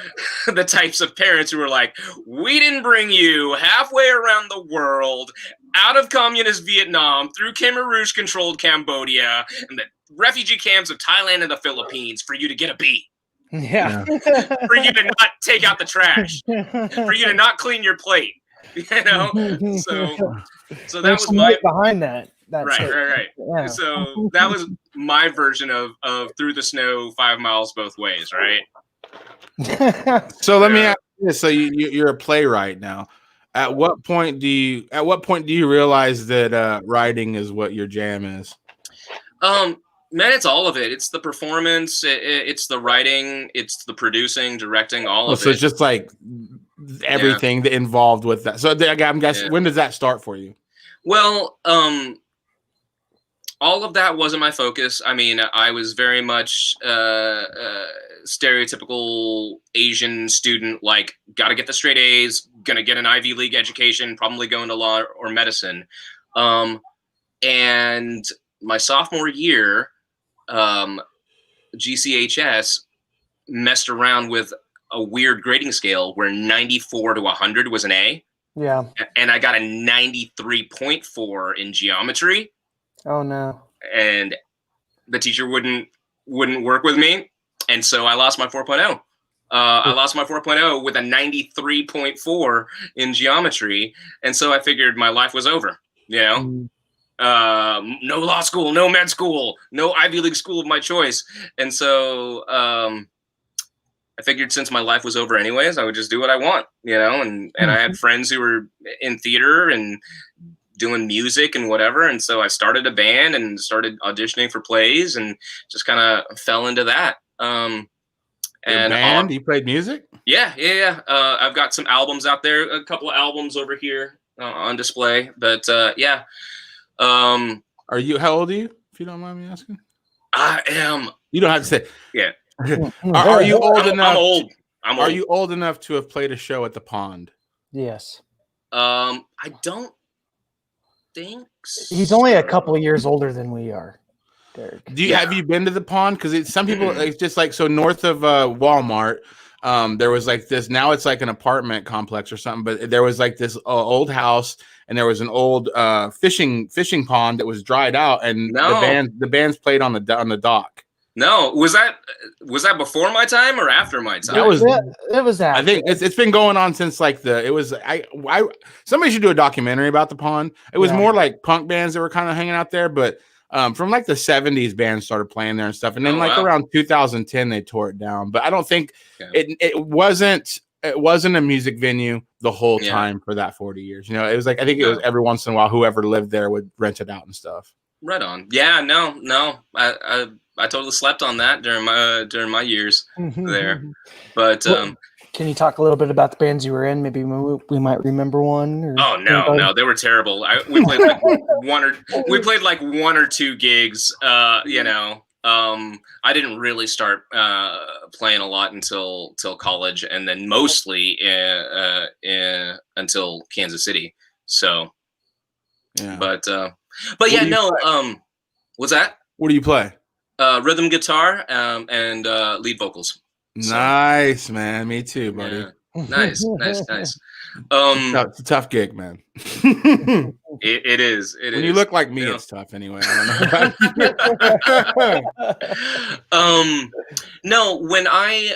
the types of parents who were like, we didn't bring you halfway around the world, out of communist Vietnam, through Khmer Rouge-controlled Cambodia, and the refugee camps of Thailand and the Philippines for you to get a B. Yeah. For you to not take out the trash. For you to not clean your plate. So that was my behind that. Right. Yeah. So that was my version of through the snow 5 miles both ways, right? So let me ask you this. So you're a playwright now. At what point do you realize that writing is what your jam is? Man, it's all of it. It's the performance, it's the writing, it's the producing, directing, all of it. So it's just like everything that involved with that. So I'm guessing, when does that start for you? Well, all of that wasn't my focus. I mean, I was very much stereotypical Asian student, like, got to get the straight A's, gonna get an Ivy League education, probably go into law or medicine. And my sophomore year, GCHS messed around with a weird grading scale where 94 to 100 was an A. Yeah. And I got a 93.4 in geometry. Oh no. And the teacher wouldn't work with me. And so I lost my 4.0. I lost my 4.0 with a 93.4 in geometry. And so I figured my life was over, you know? No law school, no med school, no Ivy League school of my choice. And so I figured since my life was over anyways, I would just do what I want, you know? And I had friends who were in theater and doing music and whatever. And so I started a band and started auditioning for plays and just kind of fell into that. And band? You played music? Yeah. I've got some albums out there, a couple of albums over here on display. But yeah. How old are you, if you don't mind me asking? I am. You don't have to say. Yeah. Are you old enough? I'm old. Are you old enough to have played a show at the Pond? Yes. I don't think so. He's only a couple of years older than we are, Derek. Have you been to the Pond? Because some people, it's just like, so north of Walmart, there was like this, now it's like an apartment complex or something, but there was like this old house and there was an old fishing pond that was dried out, and the bands played on the dock. No, was that before my time or after my time? It was after. I think it's been going on since like somebody should do a documentary about the Pond. It was more like punk bands that were kind of hanging out there, but from like the 70s, bands started playing there and stuff, and then around 2010 they tore it down. But I don't think it wasn't a music venue the whole time for that 40 years. You know, it was like, I think it was every once in a while whoever lived there would rent it out and stuff. Right on. Yeah, no. I totally slept on that during my years there. But Can you talk a little bit about the bands you were in? Maybe we might remember one. Or oh no, they were terrible. We played like one or two gigs. You know, I didn't really start playing a lot until college, and then mostly until Kansas City. So, yeah. But yeah, no. What's that? What do you play? Rhythm guitar and lead vocals. So, nice, man. Me too, buddy. Yeah. Nice. It's a tough gig, man. It is. When you look like me, it's tough anyway. I don't know. No, when I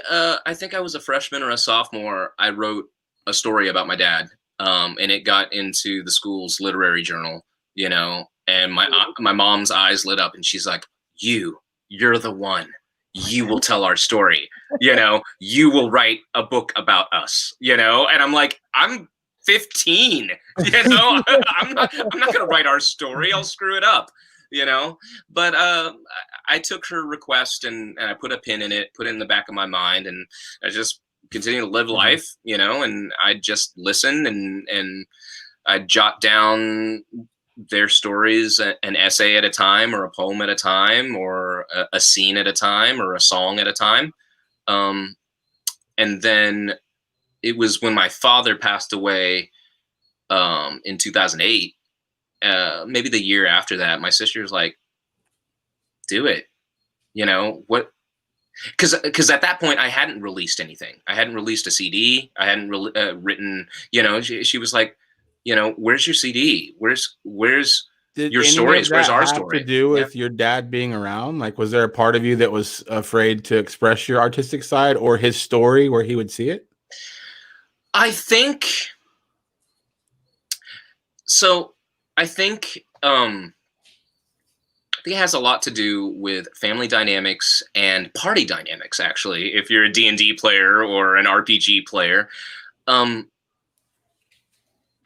think I was a freshman or a sophomore, I wrote a story about my dad, and it got into the school's literary journal, you know, and my mom's eyes lit up and she's like, you're the one. You will tell our story, you know, you will write a book about us, you know? And I'm like, I'm 15, you know, I'm not going to write our story. I'll screw it up, you know? But I took her request and I put a pin in it, put it in the back of my mind, and I just continue to live life, you know, and I just listen and I jot down their stories, an essay at a time or a poem at a time or a scene at a time or a song at a time. And then it was when my father passed away in 2008, maybe the year after that, my sister was like, do it, you know, what? Because at that point I hadn't released anything. I hadn't released a CD. I hadn't written, you know, she was like, you know, where's your CD? Where's your stories? Where's our story? To do with your dad being around? Like, was there a part of you that was afraid to express your artistic side or his story where he would see it? I think so. I think it has a lot to do with family dynamics and party dynamics. Actually, if you're a D&D player or an RPG player,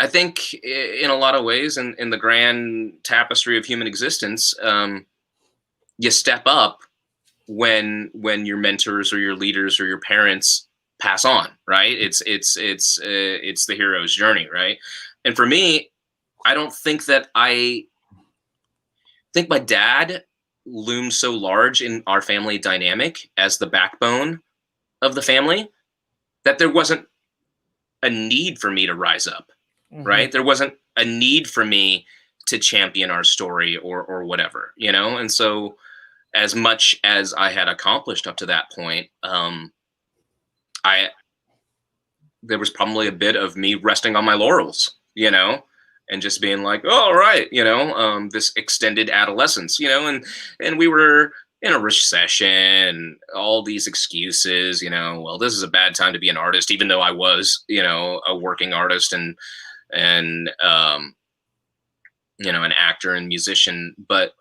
I think in a lot of ways, in the grand tapestry of human existence, you step up when your mentors or your leaders or your parents pass on, right? It's the hero's journey, right? And for me, I don't think that I think my dad loomed so large in our family dynamic as the backbone of the family that there wasn't a need for me to rise up, right? There wasn't a need for me to champion our story or whatever, you know? And so as much as I had accomplished up to that point, there was probably a bit of me resting on my laurels, you know, and just being like, oh, all right, you know, this extended adolescence, you know, and we were in a recession, all these excuses, you know, well, this is a bad time to be an artist, even though I was, you know, a working artist and you know, an actor and musician, but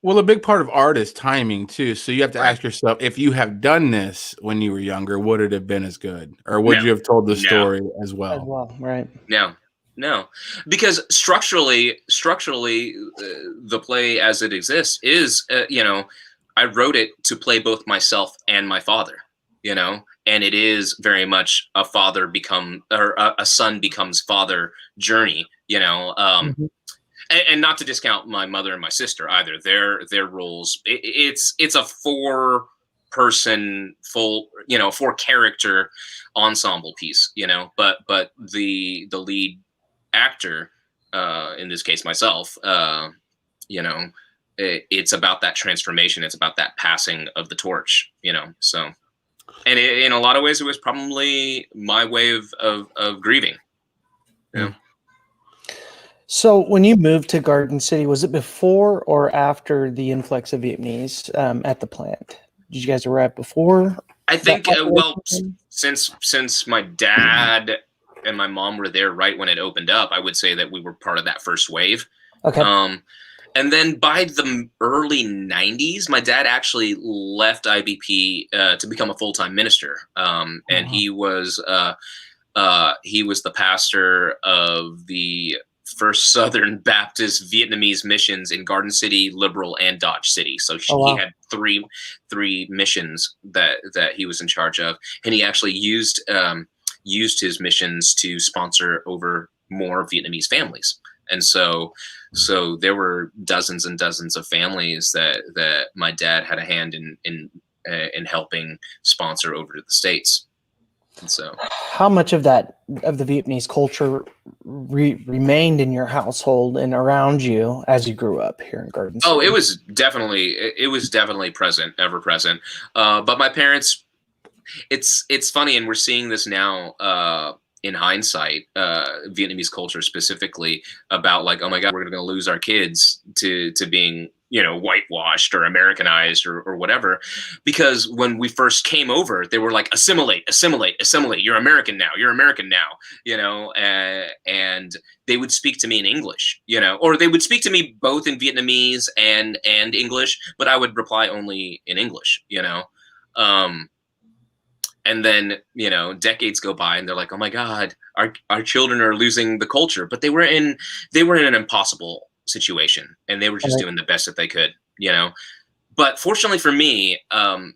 well, a big part of art is timing too. So you have to ask yourself, if you have done this when you were younger, would it have been as good, or would you have told the story as well? Right. No, because structurally, the play as it exists is, you know, I wrote it to play both myself and my father, you know, and it is very much a son becomes father journey, you know, and not to discount my mother and my sister either. Their roles, it's a 4-person full, you know, 4-character ensemble piece, you know, but the lead actor, in this case myself, you know, it's about that transformation. It's about that passing of the torch, you know. So, and in a lot of ways, it was probably my way of grieving. Yeah. So when you moved to Garden City, was it before or after the influx of Vietnamese at the plant? Did you guys arrive before? I think, well, since my dad and my mom were there right when it opened up, I would say that we were part of that first wave. Okay. And then by the early 90s, my dad actually left IBP to become a full-time minister. And he was the pastor of the First Southern Baptist Vietnamese missions in Garden City, Liberal, and Dodge City. So he had three missions that he was in charge of, and he actually used his missions to sponsor over more Vietnamese families. And so there were dozens and dozens of families that my dad had a hand in helping sponsor over to the States. And so, how much of the Vietnamese culture remained in your household and around you as you grew up here in Garden City? Oh, it was definitely present, ever present. But my parents, it's funny, and we're seeing this now in hindsight, Vietnamese culture specifically, about like, oh my God, we're going to lose our kids to being, you know, whitewashed or Americanized or whatever. Because when we first came over, they were like, assimilate. You're American now. You know, and they would speak to me in English, you know, or they would speak to me both in Vietnamese and English, but I would reply only in English, you know. And then, you know, decades go by and they're like, oh my God, our children are losing the culture. But they were in an impossible situation, and they were just doing the best that they could, you know. But fortunately for me, I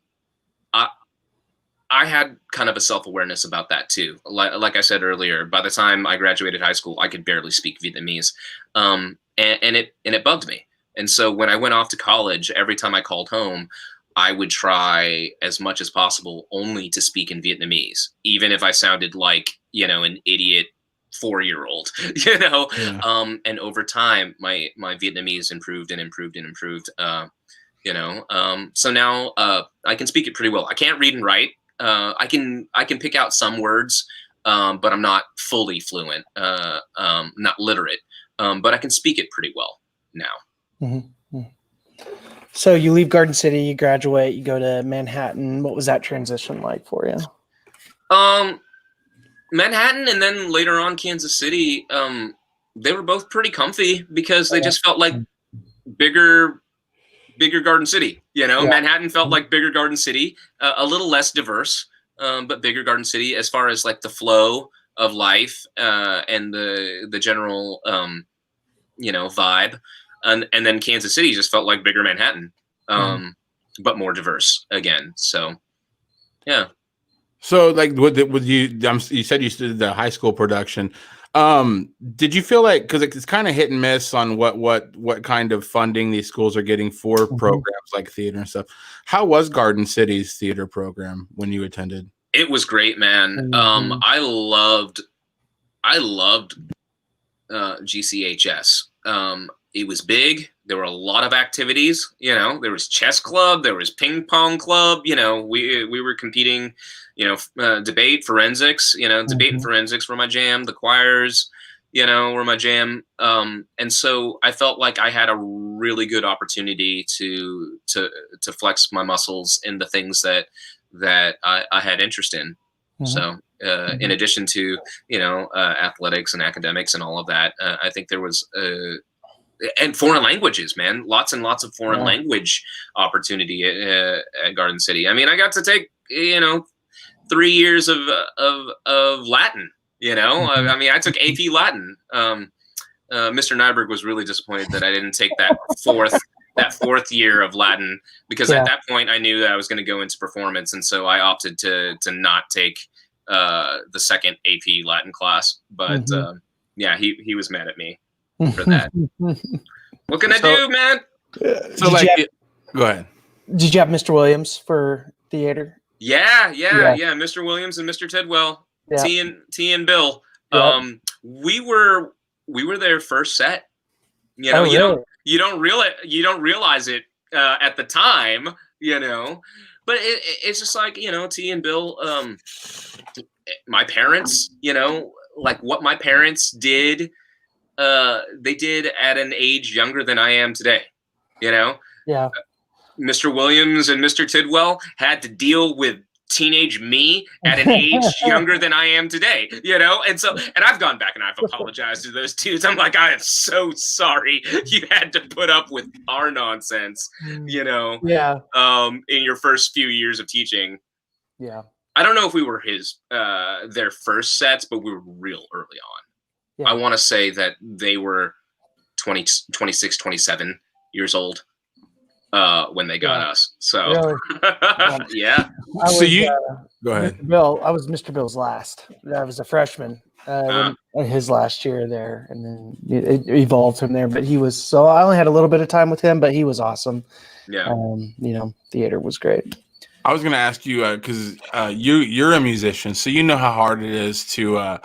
had kind of a self-awareness about that too. Like I said earlier, by the time I graduated high school, I could barely speak Vietnamese, and it bugged me. And so when I went off to college, every time I called home, I would try as much as possible only to speak in Vietnamese, even if I sounded like, you know, an idiot 4-year-old, you know. Yeah. And over time, my Vietnamese improved, you know. So now I can speak it pretty well. I can't read and write. I can pick out some words, but I'm not fully fluent, not literate. But I can speak it pretty well now. Mm-hmm. So you leave Garden City, you graduate, you go to Manhattan. What was that transition like for you? Manhattan and then later on Kansas City, they were both pretty comfy because they just felt like bigger Garden City, you know. Yeah. Manhattan felt like bigger Garden City, a little less diverse, but bigger Garden City as far as like the flow of life and the general, you know, vibe. And then Kansas City just felt like bigger Manhattan, but more diverse again. So, yeah. So, like, would you? You said you did the high school production. Did you feel like, because it's kind of hit and miss on what kind of funding these schools are getting for programs like theater and stuff? How was Garden City's theater program when you attended? It was great, man. I loved GCHS. It was big. There were a lot of activities. You know, there was chess club, there was ping pong club. You know, we were competing. You know, debate, forensics. You know, debate and forensics were my jam. The choirs, you know, were my jam. And so I felt like I had a really good opportunity to flex my muscles in the things that I had interest in. So in addition to, you know, athletics and academics and all of that, I think there was and foreign languages, man, lots and lots of foreign language opportunity at Garden City. I mean, I got to take, you know, 3 years of Latin, you know. I mean, I took AP Latin. Mr. Nyberg was really disappointed that I didn't take that fourth year of Latin, because at that point I knew that I was going to go into performance, and so I opted to not take the second AP Latin class. But yeah, he was mad at me for that. What can I do, man? So go ahead. Did you have Mr. Williams for theater? Yeah. Mr. Williams and Mr. Tidwell, T and Bill. Yep. We were their first set. You know, you don't realize it at the time, you know, but it's just like, you know, T and Bill. My parents, you know, like what my parents did, they did at an age younger than I am today. You know. Yeah. Mr. Williams and Mr. Tidwell had to deal with teenage me at an age younger than I am today, you know? And I've gone back and I've apologized to those dudes. I'm like, I am so sorry you had to put up with our nonsense, you know, in your first few years of teaching. Yeah. I don't know if we were their first sets, but we were real early on. Yeah. I want to say that they were 26, 27 years old when they got us. So really? Yeah. Go ahead. Mr. Bill, I was Mr. Bill's last. I was a freshman his last year there, and then it evolved from there. But I only had a little bit of time with him, but he was awesome. Yeah. You know, theater was great. I was going to ask you, because you're a musician, so you know how hard it is to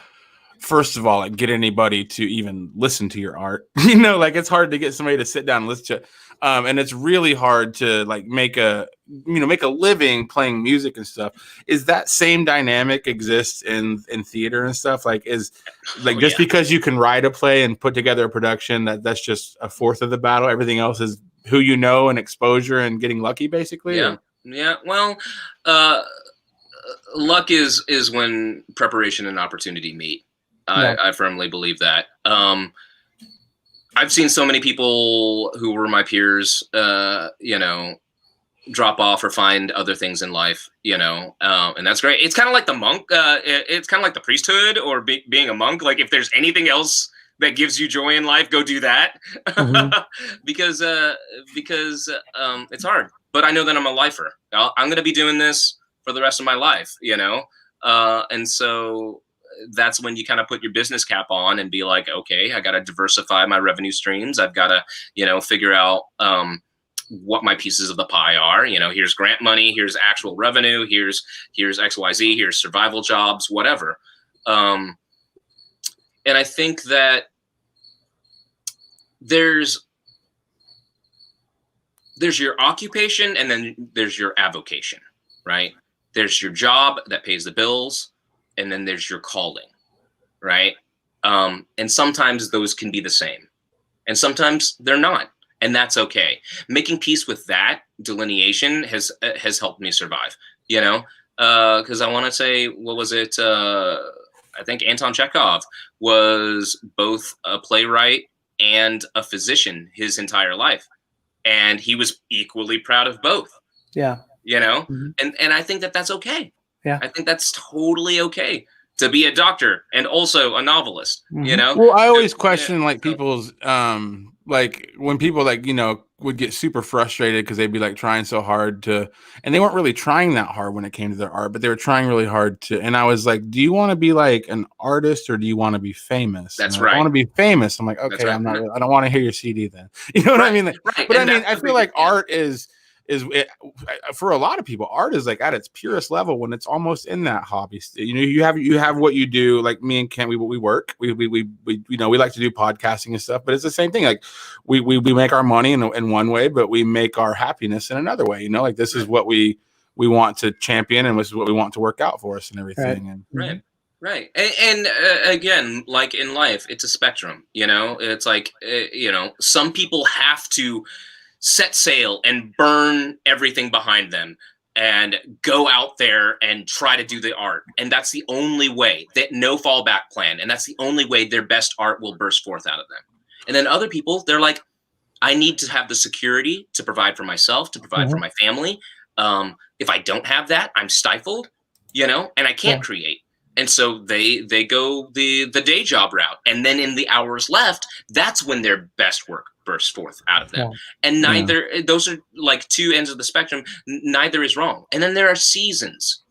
first of all, like, get anybody to even listen to your art. You know, like, it's hard to get somebody to sit down and listen to it. And it's really hard to like make a living playing music and stuff. Is that same dynamic exists in theater and stuff? Like, just because you can write a play and put together a production, that's just a fourth of the battle. Everything else is who you know and exposure and getting lucky, basically. Yeah. Yeah. Well, luck is when preparation and opportunity meet. I firmly believe that. I've seen so many people who were my peers, you know, drop off or find other things in life, you know, and that's great. It's kind of like the monk. It's kind of like the priesthood or being a monk. Like, if there's anything else that gives you joy in life, go do that. because it's hard. But I know that I'm a lifer. I'm going to be doing this for the rest of my life, you know, and so that's when you kind of put your business cap on and be like, okay, I got to diversify my revenue streams. I've got to, you know, figure out what my pieces of the pie are. You know, here's grant money, here's actual revenue, here's XYZ, here's survival jobs, whatever. And I think that there's your occupation, and then there's your avocation, right? There's your job that pays the bills, and then there's your calling, right? And sometimes those can be the same, and sometimes they're not, and that's okay. Making peace with that delineation has helped me survive, you know? Because I want to say, what was it? I think Anton Chekhov was both a playwright and a physician his entire life, and he was equally proud of both. Yeah, you know, and I think that that's okay. Yeah, I think that's totally okay to be a doctor and also a novelist. You know, well, I always question like people's like when people like, you know, would get super frustrated because they'd be like trying so hard to, and they weren't really trying that hard when it came to their art, but they were trying really hard to. And I was like, do you want to be like an artist or do you want to be famous? That's right. right. I want to be famous. I'm like, okay, right. I'm not. I don't want to hear your CD then. You know what I mean? Like, Right. But And I mean, I feel like art is for a lot of people, art is like at its purest level when it's almost in that hobby. You know, you have what you do. Like me and Kent, we work. We you know, we like to do podcasting and stuff, but it's the same thing. Like we make our money in one way, but we make our happiness in another way. You know, like this is what we want to champion, and this is what we want to work out for us and everything. Right. And again, like in life, it's a spectrum. You know, it's like you know, some people have to set sail and burn everything behind them and go out there and try to do the art. And that's the only way, that no fallback plan. And that's the only way their best art will burst forth out of them. And then other people, they're like, I need to have the security to provide for myself, to provide for my family. If I don't have that, I'm stifled, you know, and I can't create. And so they go the day job route. And then in the hours left, that's when their best work bursts forth out of them. And neither, those are like two ends of the spectrum. Neither is wrong. And then there are seasons,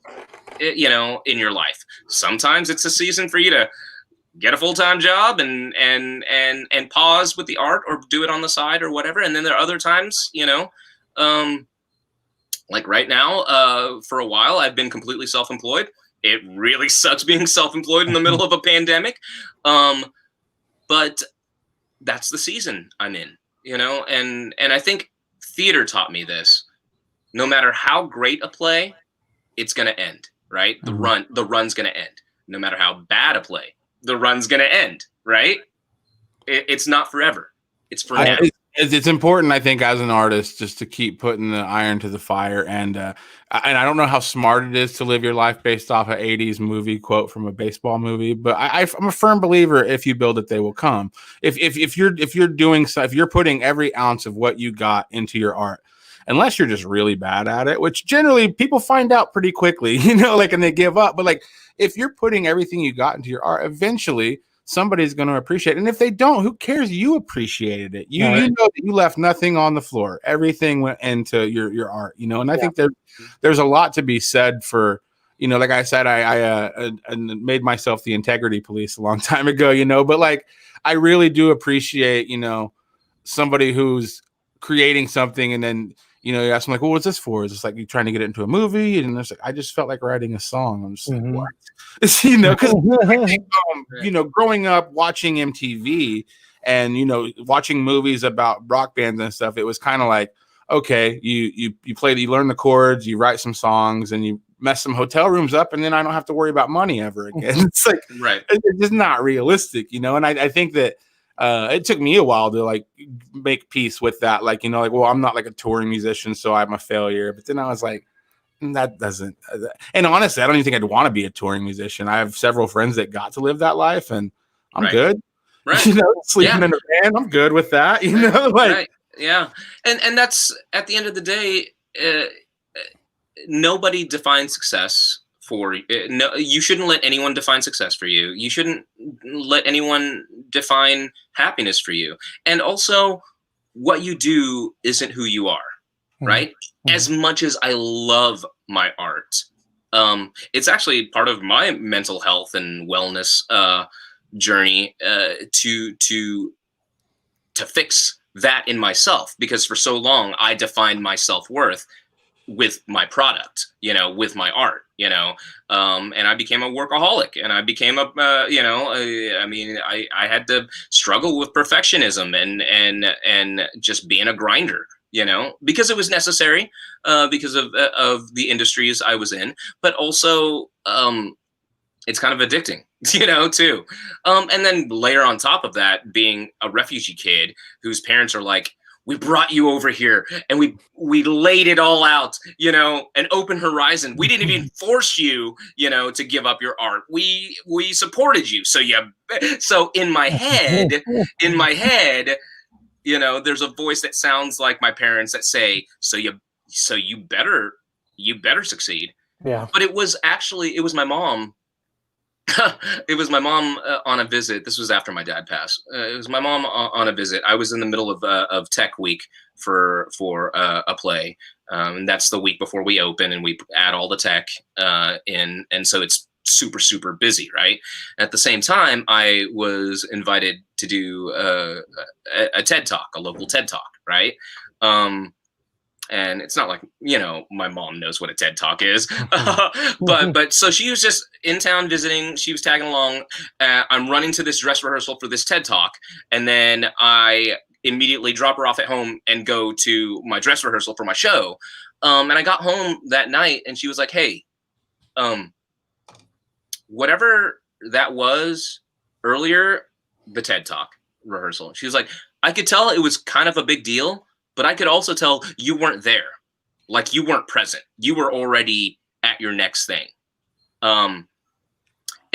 you know, in your life. Sometimes it's a season for you to get a full-time job and pause with the art or do it on the side or whatever. And then there are other times, you know, like right now, for a while, I've been completely self-employed. It really sucks being self-employed in the middle of a pandemic. But that's the season I'm in, you know, and I think theater taught me this. No matter how great a play, it's going to end, right? The run's going to end. No matter how bad a play, the run's going to end, right? It's not forever. It's for now. It's important, I think, as an artist, just to keep putting the iron to the fire. And I don't know how smart it is to live your life based off an 80s movie quote from a baseball movie, but I'm a firm believer: if you build it, they will come. If you're doing stuff, if you're putting every ounce of what you got into your art, unless you're just really bad at it, which generally people find out pretty quickly, you know, like, and they give up. But like, if you're putting everything you got into your art, eventually somebody's going to appreciate it. And if they don't, who cares? You appreciated it. You know that you left nothing on the floor. Everything went into your art, you know. And I think there's a lot to be said for, you know, like I said, I made myself the integrity police a long time ago, you know, but like, I really do appreciate, you know, somebody who's creating something and then, you know, you ask them like, well, what's this for? Is this like you trying to get it into a movie? And there's like, I just felt like writing a song. I'm just like, what? You know, because you know, growing up watching MTV and, you know, watching movies about rock bands and stuff, it was kind of like, okay, you learn the chords, you write some songs, and you mess some hotel rooms up, and then I don't have to worry about money ever again. It's like, it's just not realistic, you know. And I think that it took me a while to like make peace with that. Like, you know, like, well, I'm not like a touring musician, so I'm a failure. But then I was like, that doesn't. And honestly, I don't even think I'd want to be a touring musician. I have several friends that got to live that life, and I'm good. Right. You know, sleeping in a van, I'm good with that. You know, like, yeah. And that's, at the end of the day, nobody defines success for you. No, you shouldn't let anyone define success for you. You shouldn't let anyone define happiness for you. And also, what you do isn't who you are, right? As much as I love my art, it's actually part of my mental health and wellness journey to fix that in myself, because for so long I defined my self-worth with my product, you know, with my art, you know, and I became a workaholic, and I became a, you know, I mean, I had to struggle with perfectionism and just being a grinder, you know, because it was necessary, because of the industries I was in, but also it's kind of addicting, you know, too. And then layer on top of that, being a refugee kid whose parents are like, we brought you over here and we laid it all out, you know, an open horizon. We didn't even force you, you know, to give up your art. We supported you. So in my head, you know, there's a voice that sounds like my parents that say, so you better succeed. Yeah. But it was my mom It was my mom on a visit. This was after my dad passed. It was my mom on a visit. I was in the middle of tech week for a play, and that's the week before we open and we add all the tech in, and so it's super busy, right? At the same time, I was invited to do a TED Talk, a local TED Talk, right? And it's not like, my mom knows what a TED Talk is, but so she was just in town visiting. She was tagging along. I'm running to this dress rehearsal for this TED Talk, and then I immediately drop her off at home and go to my dress rehearsal for my show. And I got home that night, and she was like, "Hey, whatever that was earlier, the TED Talk rehearsal." She was like, "I could tell it was kind of a big deal, but I could also tell you weren't there. Like, you weren't present. You were already at your next thing." And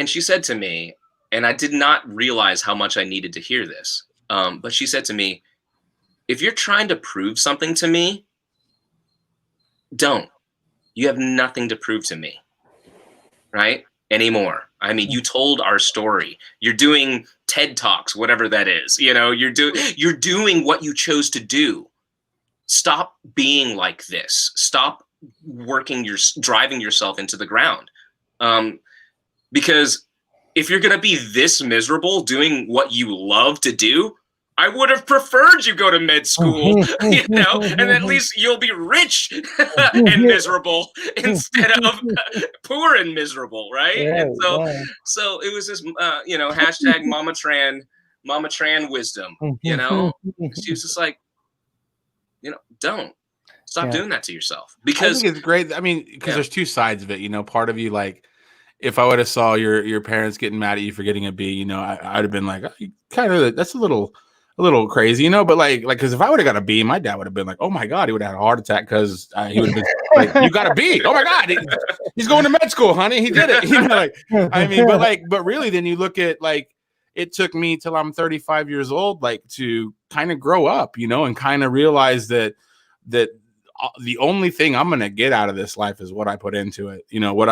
she said to me, and I did not realize how much I needed to hear this, but she said to me, "If you're trying to prove something to me, don't. You have nothing to prove to me, right? Anymore. I mean, you told our story. You're doing TED Talks, whatever that is. You're doing what you chose to do. Stop being like this. Stop driving yourself into the ground. Because if you're going to be this miserable doing what you love to do, I would have preferred you go to med school, and at least you'll be rich and miserable instead of poor and miserable, right? Yeah, and so it was this, hashtag Mama Tran wisdom, She was just like, don't stop doing that to yourself, because I think it's great. I mean, because there's two sides of it. Part of you, like, if I would have saw your parents getting mad at you for getting a B, I'd have been like, oh, that's a little crazy, but like, because if I would have got a B, my dad would have been like, oh my God, he would have had a heart attack, because he would have been like, you got a B. Oh my God, he's going to med school, honey. He did it. I mean, but really, then you look at, like, it took me till I'm 35 years old, like, to kind of grow up, and kind of realize that the only thing I'm going to get out of this life is what I put into it. What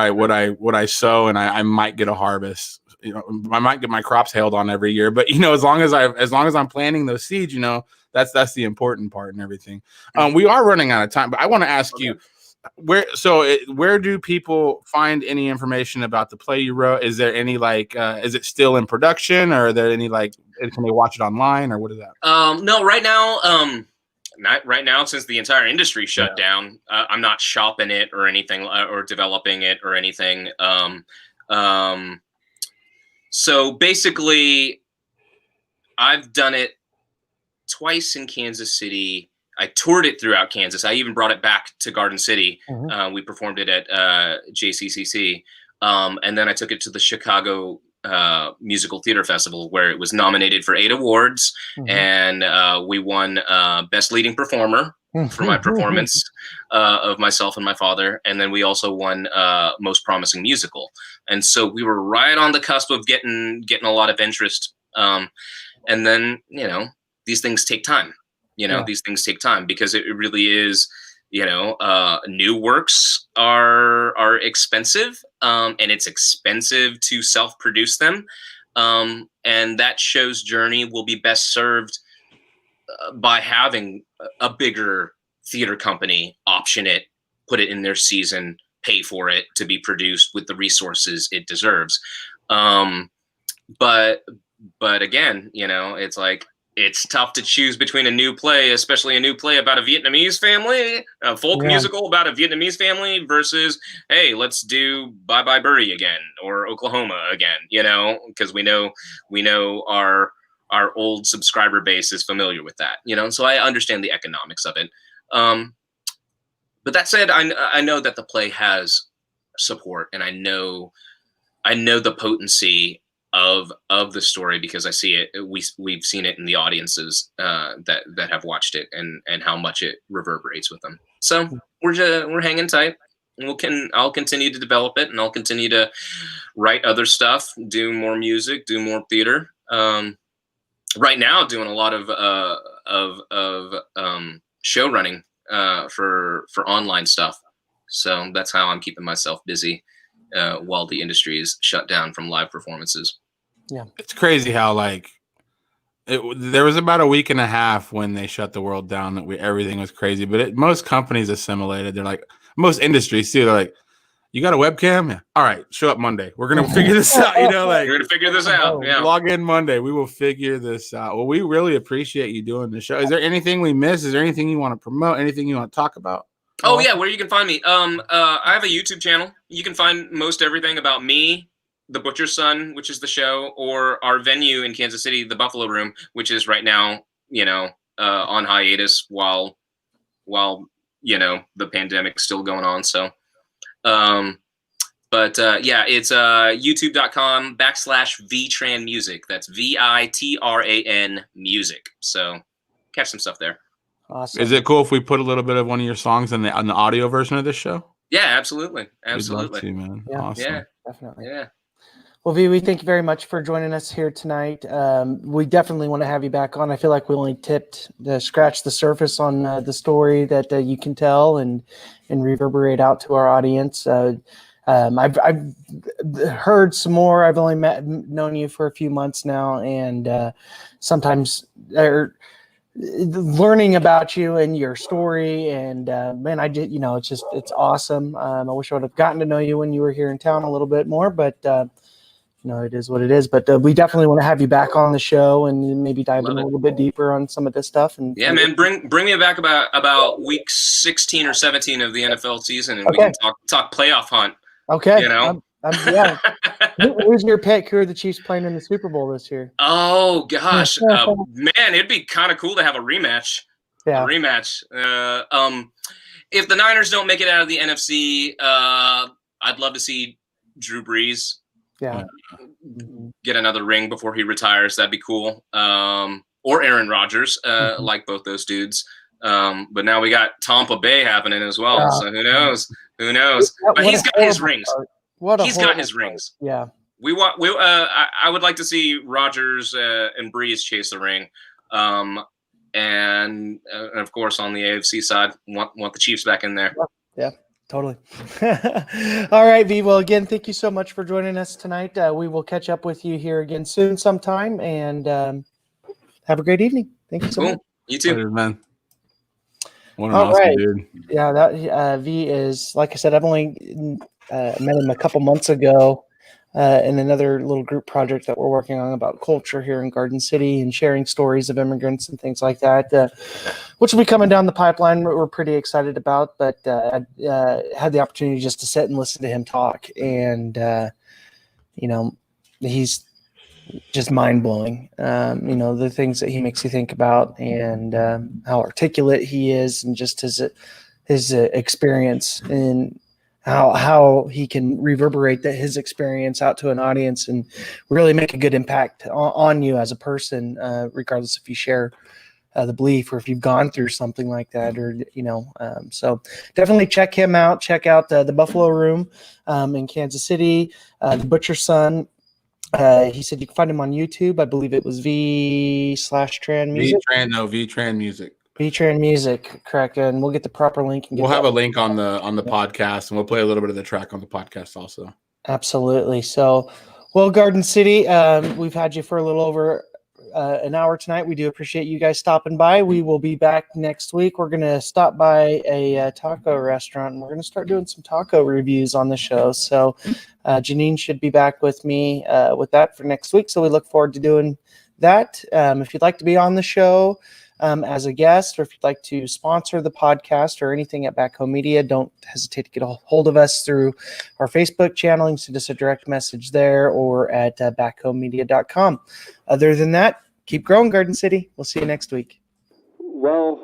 I sow, and I might get a harvest. I might get my crops hailed on every year, but as long as I'm planting those seeds, that's the important part and everything. We are running out of time, but I want to ask you, where do people find any information about the play you wrote? Is there any, like, is it still in production, or are there any, like, can they watch it online, or what is that? No, right now, not right now, since the entire industry shut down. I'm not shopping it or anything, or developing it or anything. So basically, I've done it twice in Kansas City. I toured it throughout Kansas. I even brought it back to Garden City. We performed it at JCCC. And then I took it to the Chicago Musical Theater Festival, where it was nominated for 8 awards. And we won Best Leading Performer for my performance of myself and my father. And then we also won Most Promising Musical. And so we were right on the cusp of getting a lot of interest. And then, these things take time. These things take time, because it really is, new works are expensive, and it's expensive to self-produce them. And that show's journey will be best served by having a bigger theater company option it, put it in their season, pay for it to be produced with the resources it deserves. But again, it's like, it's tough to choose between a new play, especially a new play about a Vietnamese family, a folk musical about a Vietnamese family, versus, hey, let's do Bye Bye Birdie again, or Oklahoma again, because we know our old subscriber base is familiar with that, so I understand the economics of it. But that said, I know that the play has support, and I know the potency of the story, because I see it. We've seen it in the audiences that have watched it, and how much it reverberates with them. So we're hanging tight. I'll continue to develop it, and I'll continue to write other stuff, do more music, do more theater. Right now, doing a lot of show running for online stuff. So that's how I'm keeping myself busy. while the industry is shut down from live performances. Yeah, it's crazy how like there was about a week and a half when they shut the world down that everything was crazy, but most companies assimilated. They're like, most industries too. They're like, you got a webcam? Yeah. All right, show up Monday. We're gonna figure this out. Like we're gonna figure this out. Yeah. Log in Monday. We will figure this out. Well, we really appreciate you doing the show. Is there anything we missed? Is there anything you want to promote? Anything you want to talk about? Oh yeah, where you can find me. I have a YouTube channel. You can find most everything about me, The Butcher's Son, which is the show, or our venue in Kansas City, the Buffalo Room, which is right now, on hiatus while the pandemic's still going on. So, it's youtube.com/VTran music. That's VITRAN music. So catch some stuff there. Awesome. Is it cool if we put a little bit of one of your songs on the audio version of this show? Yeah, absolutely. We'd love to, man. Yeah. Awesome. Yeah, definitely. Yeah. Well, V, we thank you very much for joining us here tonight. We definitely want to have you back on. I feel like we only scratched the surface on the story that you can tell and reverberate out to our audience. I've heard some more. I've only known you for a few months now, and sometimes learning about you and your story, and man, I did. It's awesome. I wish I would have gotten to know you when you were here in town a little bit more, but it is what it is. But we definitely want to have you back on the show and maybe dive in a little bit deeper on some of this stuff. And yeah, man, bring me back about week 16 or 17 of the NFL season, and we can talk playoff hunt. Okay. Yeah. Who's your pick? Who are the Chiefs playing in the Super Bowl this year? Oh gosh, man, it'd be kind of cool to have a rematch. Yeah. A rematch. If the Niners don't make it out of the NFC, I'd love to see Drew Brees. Yeah. Get another ring before he retires. That'd be cool. Or Aaron Rodgers. Like both those dudes. But now we got Tampa Bay happening as well. So who knows? Who knows? But he's got his rings. He's got his rings. Yeah. I would like to see Rodgers and Brees chase the ring. And of course on the AFC side, want the Chiefs back in there. Yeah, totally. All right, V. Well, again, thank you so much for joining us tonight. We will catch up with you here again soon sometime, and have a great evening. Thank you so much. You too. Later, man. What an awesome dude. Yeah, that V is, like I said, I've only met him a couple months ago in another little group project that we're working on about culture here in Garden City and sharing stories of immigrants and things like that, which will be coming down the pipeline. We're pretty excited about, but I had the opportunity just to sit and listen to him talk, and he's just mind-blowing. The things that he makes you think about, and how articulate he is, and just his experience, and how he can reverberate his experience out to an audience and really make a good impact on you as a person, regardless if you share the belief or if you've gone through something like that, or so definitely check him out. Check out the Buffalo Room in Kansas City, The Butcher's Son. He said you can find him on YouTube. I believe it was V/Tran music. VTran music. VTran music, correct. And we'll get the proper link. We'll have a link on the podcast, and we'll play a little bit of the track on the podcast also. Absolutely. So, well, Garden City, we've had you for a little over an hour tonight. We do appreciate you guys stopping by. We will be back next week. We're going to stop by a taco restaurant, and we're going to start doing some taco reviews on the show. So Janine should be back with me with that for next week. So we look forward to doing that. If you'd like to be on the show as a guest, or if you'd like to sponsor the podcast or anything at Backcomb Media, don't hesitate to get a hold of us through our Facebook channel. You can send us a direct message there, or at backcombmedia.com. Other than that, keep growing, Garden City. We'll see you next week. Well,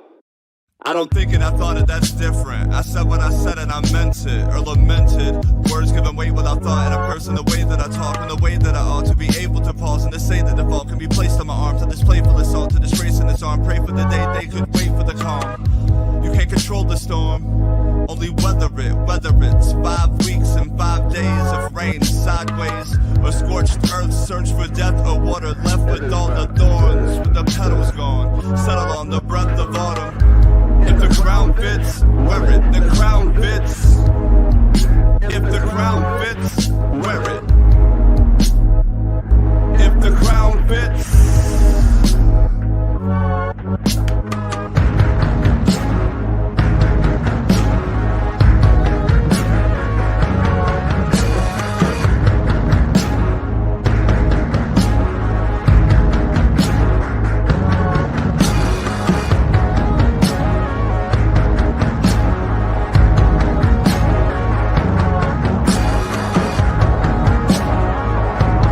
I don't think and I thought it, that's different. I said what I said and I meant it, or lamented. Words given weight without thought in a person, the way that I talk and the way that I ought to be able to pause and to say that the fault can be placed on my arms. To display full assault, to disgrace in this arm. Pray for the day they could wait for the calm. You can't control the storm, only weather it. Whether it's 5 weeks and 5 days of rain sideways, or scorched earth, search for death, or water left with all the thorns, with the petals gone. Settle on the breath of autumn. If the crown fits, wear it, the crown fits. If the crown fits,